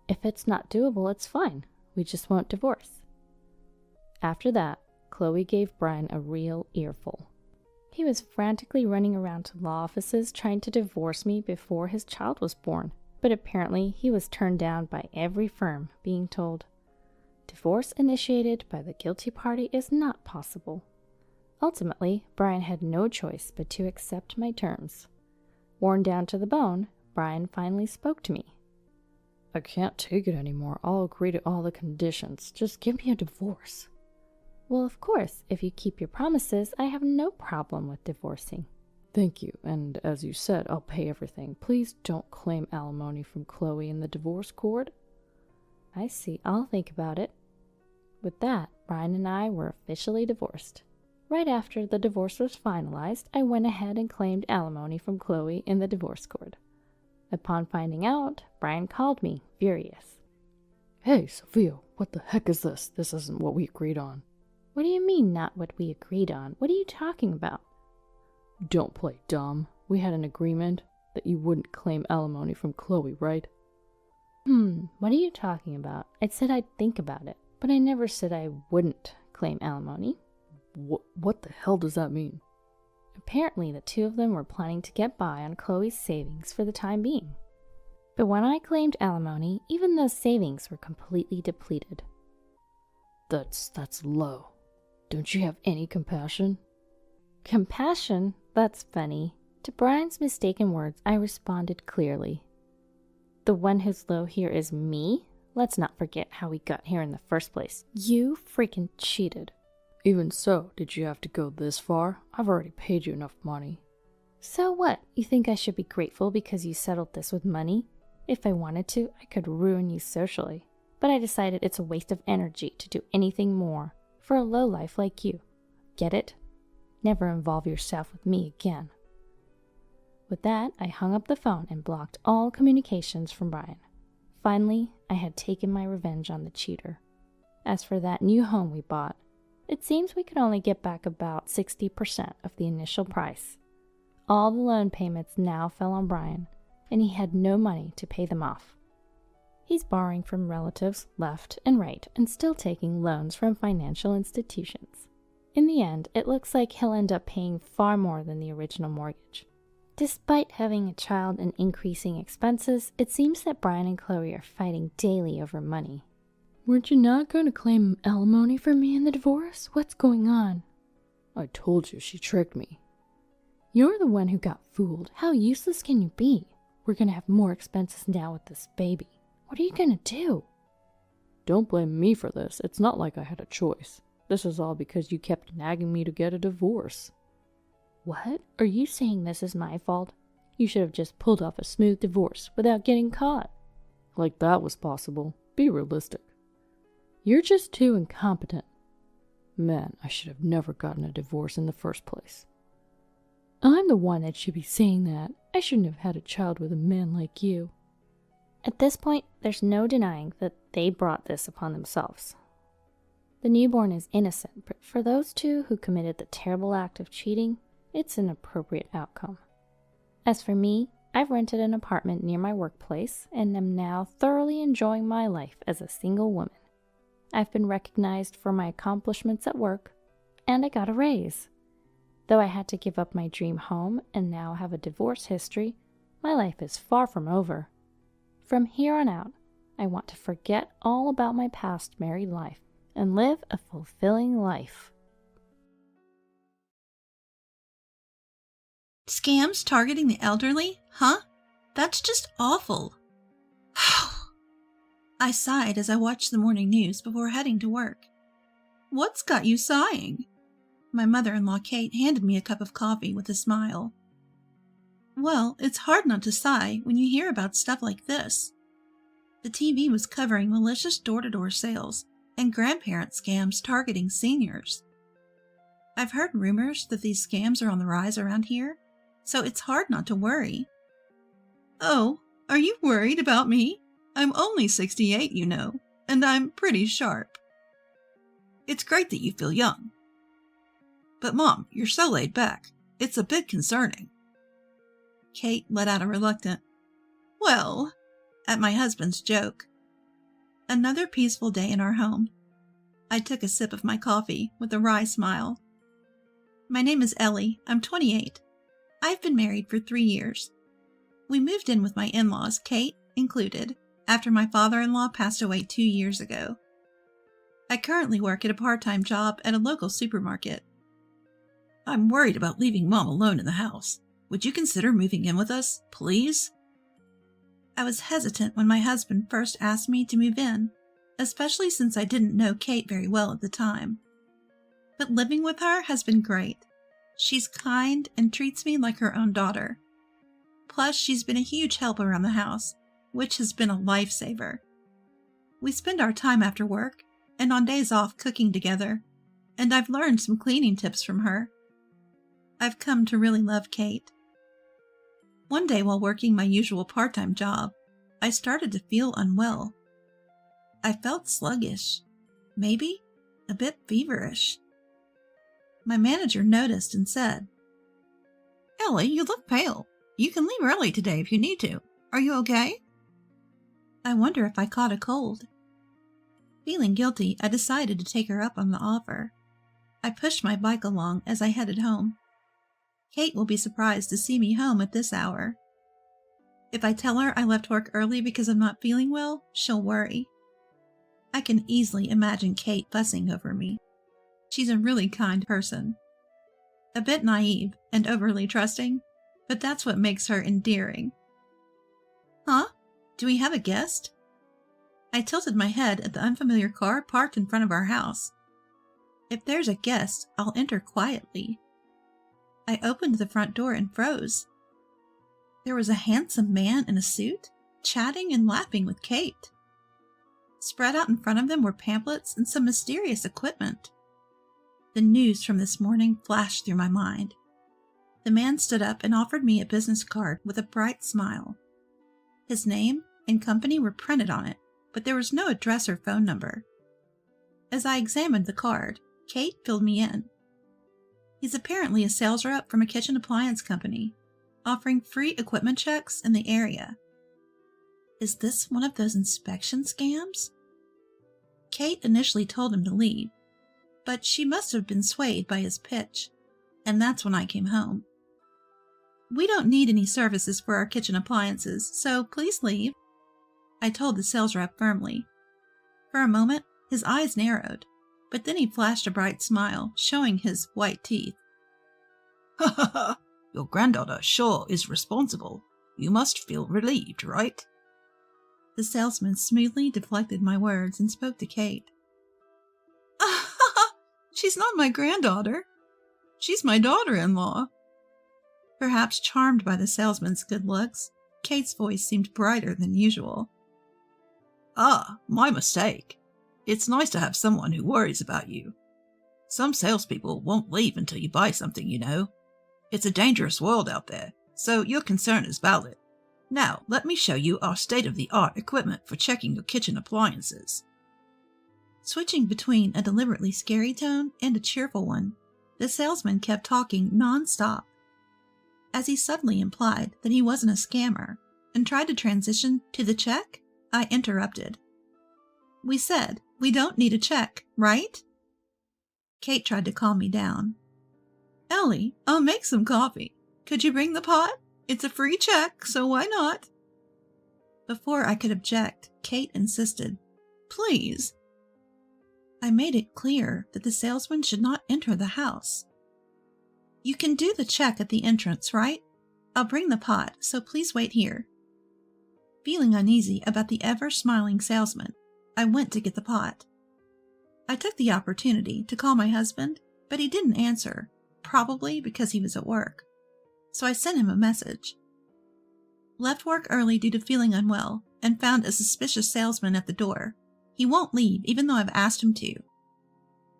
If it's not doable, it's fine. We just won't divorce. After that, Chloe gave Brian a real earful. He was frantically running around to law offices trying to divorce me before his child was born, but apparently he was turned down by every firm, being told, divorce initiated by the guilty party is not possible. Ultimately, Brian had no choice but to accept my terms. Worn down to the bone, Brian finally spoke to me. I can't take it anymore. I'll agree to all the conditions. Just give me a divorce. Well, of course, if you keep your promises, I have no problem with divorcing. Thank you, and as you said, I'll pay everything. Please don't claim alimony from Chloe in the divorce court. I see. I'll think about it. With that, Brian and I were officially divorced. Right after the divorce was finalized, I went ahead and claimed alimony from Chloe in the divorce court. Upon finding out, Brian called me, furious. Hey, Sophia, what the heck is this? This isn't what we agreed on. What do you mean, not what we agreed on? What are you talking about? Don't play dumb. We had an agreement that you wouldn't claim alimony from Chloe, right? What are you talking about? I said I'd think about it, but I never said I wouldn't claim alimony. What the hell does that mean? Apparently, the two of them were planning to get by on Chloe's savings for the time being. But when I claimed alimony, even those savings were completely depleted. That's low. Don't you have any compassion? Compassion? That's funny. To Brian's mistaken words, I responded clearly. The one who's low here is me? Let's not forget how we got here in the first place. You freaking cheated. Even so, did you have to go this far? I've already paid you enough money. So what? You think I should be grateful because you settled this with money? If I wanted to, I could ruin you socially. But I decided it's a waste of energy to do anything more for a lowlife like you. Get it? Never involve yourself with me again. With that, I hung up the phone and blocked all communications from Brian. Finally, I had taken my revenge on the cheater. As for that new home we bought, it seems we could only get back about 60% of the initial price. All the loan payments now fell on Brian, and he had no money to pay them off. He's borrowing from relatives left and right and still taking loans from financial institutions. In the end, it looks like he'll end up paying far more than the original mortgage. Despite having a child and increasing expenses, it seems that Brian and Chloe are fighting daily over money. Weren't you not going to claim alimony from me in the divorce? What's going on? I told you she tricked me. You're the one who got fooled. How useless can you be? We're going to have more expenses now with this baby. What are you going to do? Don't blame me for this. It's not like I had a choice. This is all because you kept nagging me to get a divorce. What? Are you saying this is my fault? You should have just pulled off a smooth divorce without getting caught. Like that was possible. Be realistic. You're just too incompetent. Man, I should have never gotten a divorce in the first place. I'm the one that should be saying that. I shouldn't have had a child with a man like you. At this point, there's no denying that they brought this upon themselves. The newborn is innocent, but for those two who committed the terrible act of cheating, it's an appropriate outcome. As for me, I've rented an apartment near my workplace and am now thoroughly enjoying my life as a single woman. I've been recognized for my accomplishments at work, and I got a raise. Though I had to give up my dream home and now have a divorce history, my life is far from over. From here on out, I want to forget all about my past married life and live a fulfilling life. Scams targeting the elderly? Huh? That's just awful. I sighed as I watched the morning news before heading to work. What's got you sighing? My mother-in-law Kate handed me a cup of coffee with a smile. Well, it's hard not to sigh when you hear about stuff like this. The TV was covering malicious door-to-door sales and grandparent scams targeting seniors. I've heard rumors that these scams are on the rise around here, so it's hard not to worry. Oh, are you worried about me? I'm only 68, you know, and I'm pretty sharp. It's great that you feel young. But Mom, you're so laid back. It's a bit concerning. Kate let out a reluctant, well, at my husband's joke. Another peaceful day in our home. I took a sip of my coffee with a wry smile. My name is Ellie. I'm 28. I've been married for 3 years. We moved in with my in-laws, Kate included, after my father-in-law passed away 2 years ago. I currently work at a part-time job at a local supermarket. I'm worried about leaving Mom alone in the house. Would you consider moving in with us, please? I was hesitant when my husband first asked me to move in, especially since I didn't know Kate very well at the time. But living with her has been great. She's kind and treats me like her own daughter. Plus, she's been a huge help around the house, which has been a lifesaver. We spend our time after work and on days off cooking together, and I've learned some cleaning tips from her. I've come to really love Kate. One day while working my usual part-time job, I started to feel unwell. I felt sluggish, maybe a bit feverish. My manager noticed and said, Ellie, you look pale. You can leave early today if you need to. Are you okay? I wonder if I caught a cold. Feeling guilty, I decided to take her up on the offer. I pushed my bike along as I headed home. Kate will be surprised to see me home at this hour. If I tell her I left work early because I'm not feeling well, she'll worry. I can easily imagine Kate fussing over me. She's a really kind person. A bit naive and overly trusting, but that's what makes her endearing. Huh? Do we have a guest? I tilted my head at the unfamiliar car parked in front of our house. If there's a guest, I'll enter quietly. I opened the front door and froze. There was a handsome man in a suit, chatting and laughing with Kate. Spread out in front of them were pamphlets and some mysterious equipment. The news from this morning flashed through my mind. The man stood up and offered me a business card with a bright smile. His name and company were printed on it, but there was no address or phone number. As I examined the card, Kate filled me in. He's apparently a sales rep from a kitchen appliance company, offering free equipment checks in the area. Is this one of those inspection scams? Kate initially told him to leave, but she must have been swayed by his pitch, and that's when I came home. We don't need any services for our kitchen appliances, so please leave, I told the sales rep firmly. For a moment, his eyes narrowed, but then he flashed a bright smile, showing his white teeth. Ha ha ha! Your granddaughter sure is responsible. You must feel relieved, right? The salesman smoothly deflected my words and spoke to Kate. She's not my granddaughter. She's my daughter-in-law. Perhaps charmed by the salesman's good looks, Kate's voice seemed brighter than usual. Ah, my mistake. It's nice to have someone who worries about you. Some salespeople won't leave until you buy something, you know. It's a dangerous world out there, so your concern is valid. Now, let me show you our state-of-the-art equipment for checking your kitchen appliances. Switching between a deliberately scary tone and a cheerful one, the salesman kept talking non-stop. As he suddenly implied that he wasn't a scammer and tried to transition to the check, I interrupted. We said we don't need a check, right? Kate tried to calm me down. Ellie, I'll make some coffee. Could you bring the pot? It's a free check, so why not? Before I could object, Kate insisted. Please. I made it clear that the salesman should not enter the house. You can do the check at the entrance, right? I'll bring the pot, so please wait here. Feeling uneasy about the ever-smiling salesman, I went to get the pot. I took the opportunity to call my husband, but he didn't answer, probably because he was at work. So I sent him a message. Left work early due to feeling unwell and found a suspicious salesman at the door. He won't leave even though I've asked him to.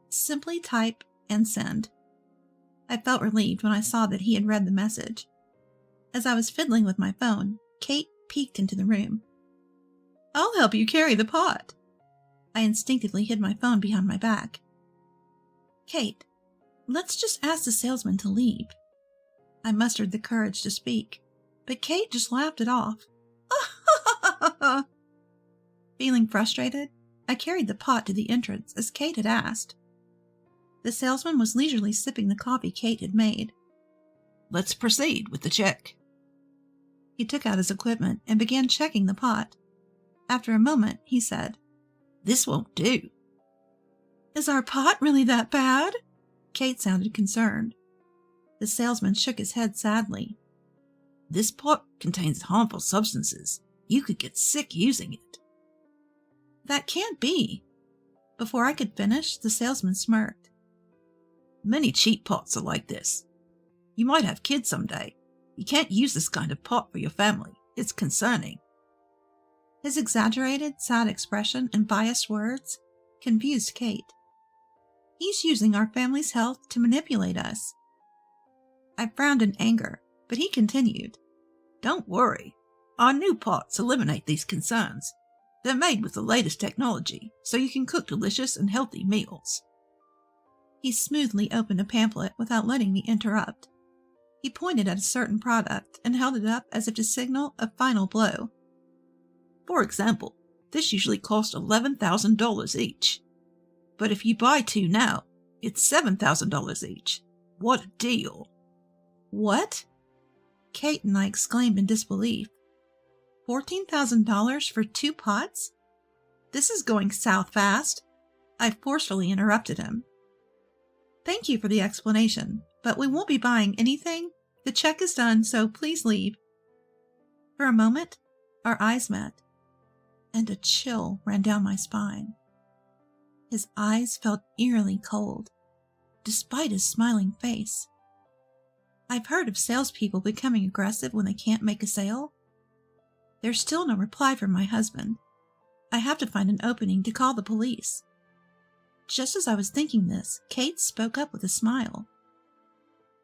Simply type and send. I felt relieved when I saw that he had read the message. As I was fiddling with my phone, Kate peeked into the room. I'll help you carry the pot. I instinctively hid my phone behind my back. Kate, let's just ask the salesman to leave. I mustered the courage to speak, but Kate just laughed it off. Feeling frustrated, I carried the pot to the entrance as Kate had asked. The salesman was leisurely sipping the coffee Kate had made. Let's proceed with the check. He took out his equipment and began checking the pot. After a moment, he said, This won't do. Is our pot really that bad? Kate sounded concerned. The salesman shook his head sadly. This pot contains harmful substances. You could get sick using it. That can't be. Before I could finish, the salesman smirked. Many cheap pots are like this. You might have kids someday. You can't use this kind of pot for your family. It's concerning. His exaggerated, sad expression and biased words confused Kate. He's using our family's health to manipulate us. I frowned in anger, but he continued. Don't worry. Our new pots eliminate these concerns. They're made with the latest technology, so you can cook delicious and healthy meals. He smoothly opened a pamphlet without letting me interrupt. He pointed at a certain product and held it up as if to signal a final blow. For example, this usually costs $11,000 each. But if you buy two now, it's $7,000 each. What a deal! What? Kate and I exclaimed in disbelief. $14,000 for 2 pots? This is going south fast. I forcefully interrupted him. Thank you for the explanation, but we won't be buying anything. The check is done, so please leave. For a moment, our eyes met, and a chill ran down my spine. His eyes felt eerily cold, despite his smiling face. I've heard of salespeople becoming aggressive when they can't make a sale. There's still no reply from my husband. I have to find an opening to call the police. Just as I was thinking this, Kate spoke up with a smile.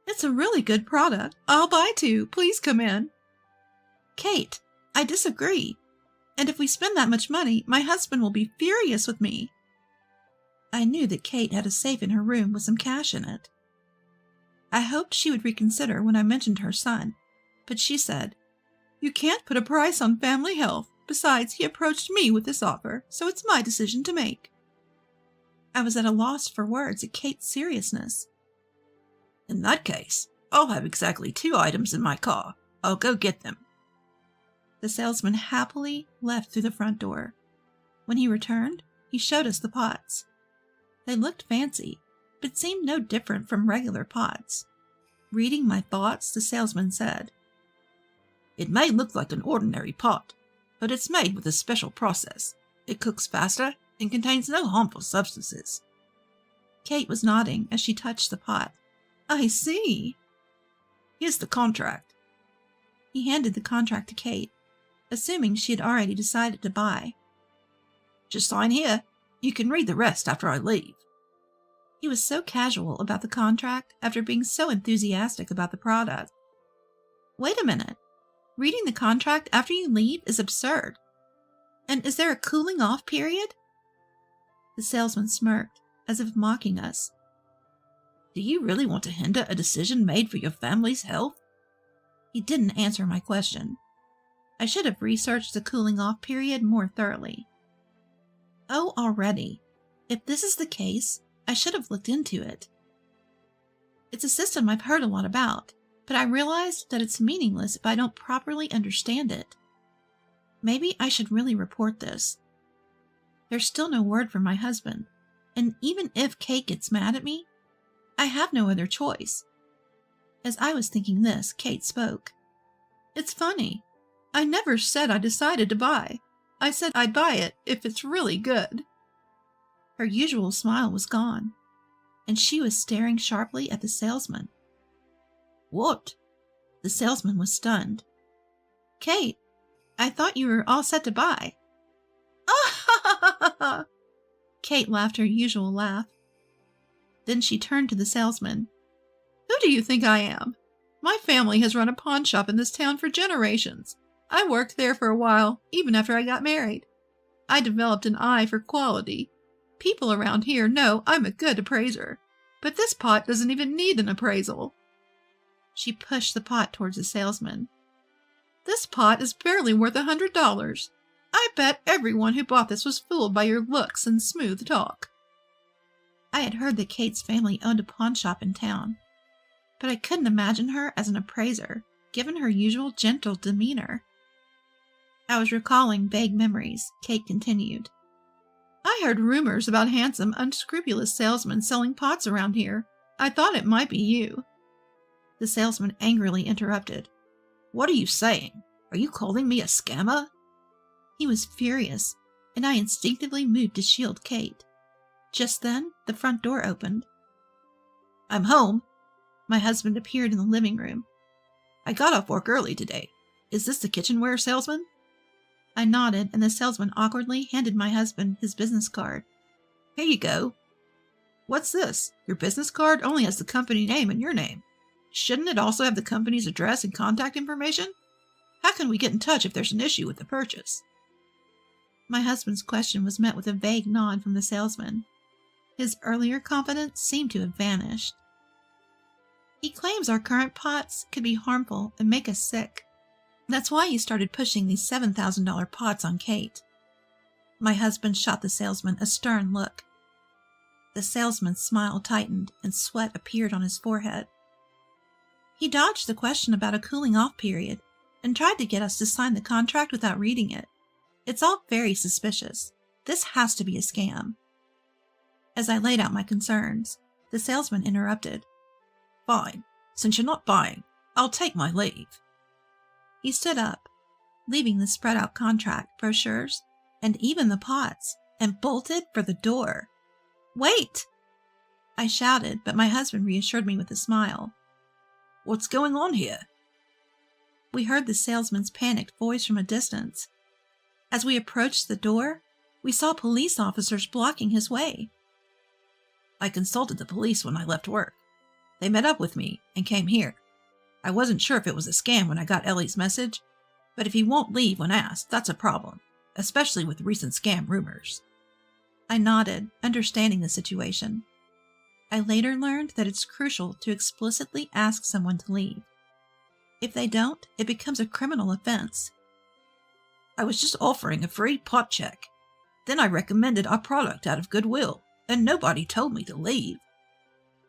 It's a really good product. I'll buy 2. Please come in. Kate, I disagree. And if we spend that much money, my husband will be furious with me. I knew that Kate had a safe in her room with some cash in it. I hoped she would reconsider when I mentioned her son, but she said, You can't put a price on family health. Besides, he approached me with this offer, so it's my decision to make. I was at a loss for words at Kate's seriousness. In that case, I'll have exactly 2 items in my car. I'll go get them. The salesman happily left through the front door. When he returned, he showed us the pots. They looked fancy, but seemed no different from regular pots. Reading my thoughts, the salesman said, It may look like an ordinary pot, but it's made with a special process. It cooks faster and contains no harmful substances. Kate was nodding as she touched the pot. I see. Here's the contract. He handed the contract to Kate, assuming she had already decided to buy. Just sign here. You can read the rest after I leave. He was so casual about the contract after being so enthusiastic about the product. Wait a minute. Reading the contract after you leave is absurd. And is there a cooling off period? The salesman smirked, as if mocking us. Do you really want to hinder a decision made for your family's health? He didn't answer my question. I should have researched the cooling off period more thoroughly. Oh, already. If this is the case, I should have looked into it. It's a system I've heard a lot about, but I realized that it's meaningless if I don't properly understand it. Maybe I should really report this. There's still no word from my husband, and even if Kate gets mad at me, I have no other choice. As I was thinking this, Kate spoke. It's funny. I never said I decided to buy. I said I'd buy it if it's really good. Her usual smile was gone, and she was staring sharply at the salesman. What? The salesman was stunned. Kate, I thought you were all set to buy. Ah! Kate laughed her usual laugh. Then she turned to the salesman. Who do you think I am? My family has run a pawn shop in this town for generations. I worked there for a while, even after I got married. I developed an eye for quality. People around here know I'm a good appraiser, but this pot doesn't even need an appraisal. She pushed the pot towards the salesman. This pot is barely worth $100. I bet everyone who bought this was fooled by your looks and smooth talk. I had heard that Kate's family owned a pawn shop in town, but I couldn't imagine her as an appraiser, given her usual gentle demeanor. I was recalling vague memories. Kate continued. I heard rumors about handsome, unscrupulous salesmen selling pots around here. I thought it might be you. The salesman angrily interrupted. What are you saying? Are you calling me a scammer? He was furious, and I instinctively moved to shield Kate. Just then, the front door opened. I'm home. My husband appeared in the living room. I got off work early today. Is this the kitchenware salesman? I nodded, and the salesman awkwardly handed my husband his business card. Here you go. What's this? Your business card only has the company name and your name. Shouldn't it also have the company's address and contact information? How can we get in touch if there's an issue with the purchase? My husband's question was met with a vague nod from the salesman. His earlier confidence seemed to have vanished. He claims our current pots could be harmful and make us sick. That's why he started pushing these $7,000 pots on Kate. My husband shot the salesman a stern look. The salesman's smile tightened and sweat appeared on his forehead. He dodged the question about a cooling off period and tried to get us to sign the contract without reading it. It's all very suspicious. This has to be a scam. As I laid out my concerns, the salesman interrupted. Fine. Since you're not buying, I'll take my leave. He stood up, leaving the spread out contract, brochures, and even the pots, and bolted for the door. Wait! I shouted, but my husband reassured me with a smile. What's going on here? We heard the salesman's panicked voice from a distance. As we approached the door, we saw police officers blocking his way. I consulted the police when I left work. They met up with me and came here. I wasn't sure if it was a scam when I got Ellie's message, but if he won't leave when asked, that's a problem, especially with recent scam rumors. I nodded, understanding the situation. I later learned that it's crucial to explicitly ask someone to leave. If they don't, it becomes a criminal offense. I was just offering a free pot check. Then I recommended our product out of goodwill, and nobody told me to leave.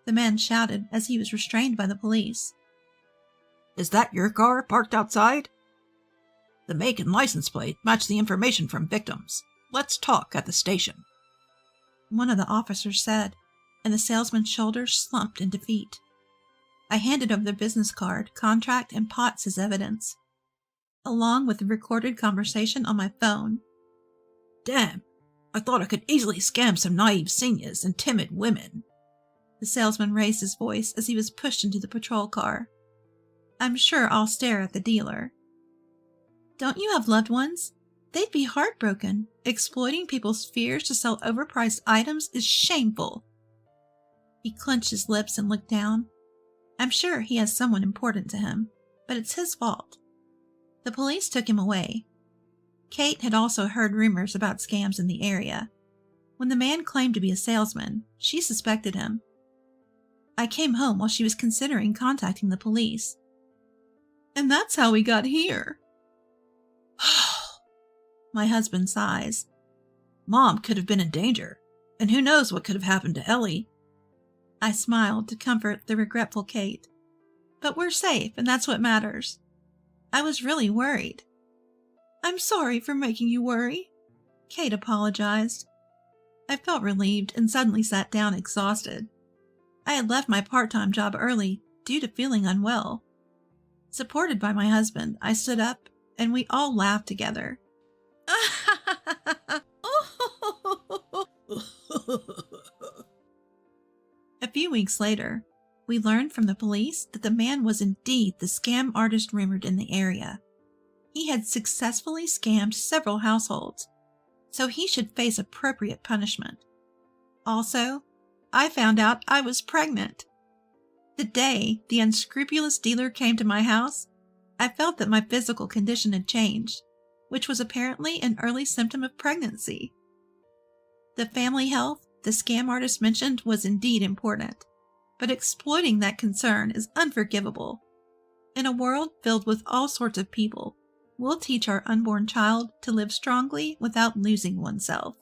The man shouted as he was restrained by the police. Is that your car parked outside? The make and license plate match the information from victims. Let's talk at the station. One of the officers said, and the salesman's shoulders slumped in defeat. I handed over the business card, contract, and pots as evidence, along with the recorded conversation on my phone. Damn, I thought I could easily scam some naive seniors and timid women. The salesman raised his voice as he was pushed into the patrol car. I'm sure I'll stare at the dealer. Don't you have loved ones? They'd be heartbroken. Exploiting people's fears to sell overpriced items is shameful. He clenched his lips and looked down. I'm sure he has someone important to him, but it's his fault. The police took him away. Kate had also heard rumors about scams in the area. When the man claimed to be a salesman, she suspected him. I came home while she was considering contacting the police. And that's how we got here. My husband sighs. Mom could have been in danger, and who knows what could have happened to Ellie. I smiled to comfort the regretful Kate. But we're safe, and that's what matters. I was really worried. I'm sorry for making you worry. Kate apologized. I felt relieved and suddenly sat down exhausted. I had left my part-time job early due to feeling unwell. Supported by my husband, I stood up and we all laughed together. A few weeks later, we learned from the police that the man was indeed the scam artist rumored in the area. He had successfully scammed several households, so he should face appropriate punishment. Also, I found out I was pregnant. The day the unscrupulous dealer came to my house, I felt that my physical condition had changed, which was apparently an early symptom of pregnancy. The family health the scam artist mentioned was indeed important, but exploiting that concern is unforgivable. In a world filled with all sorts of people, we'll teach our unborn child to live strongly without losing oneself.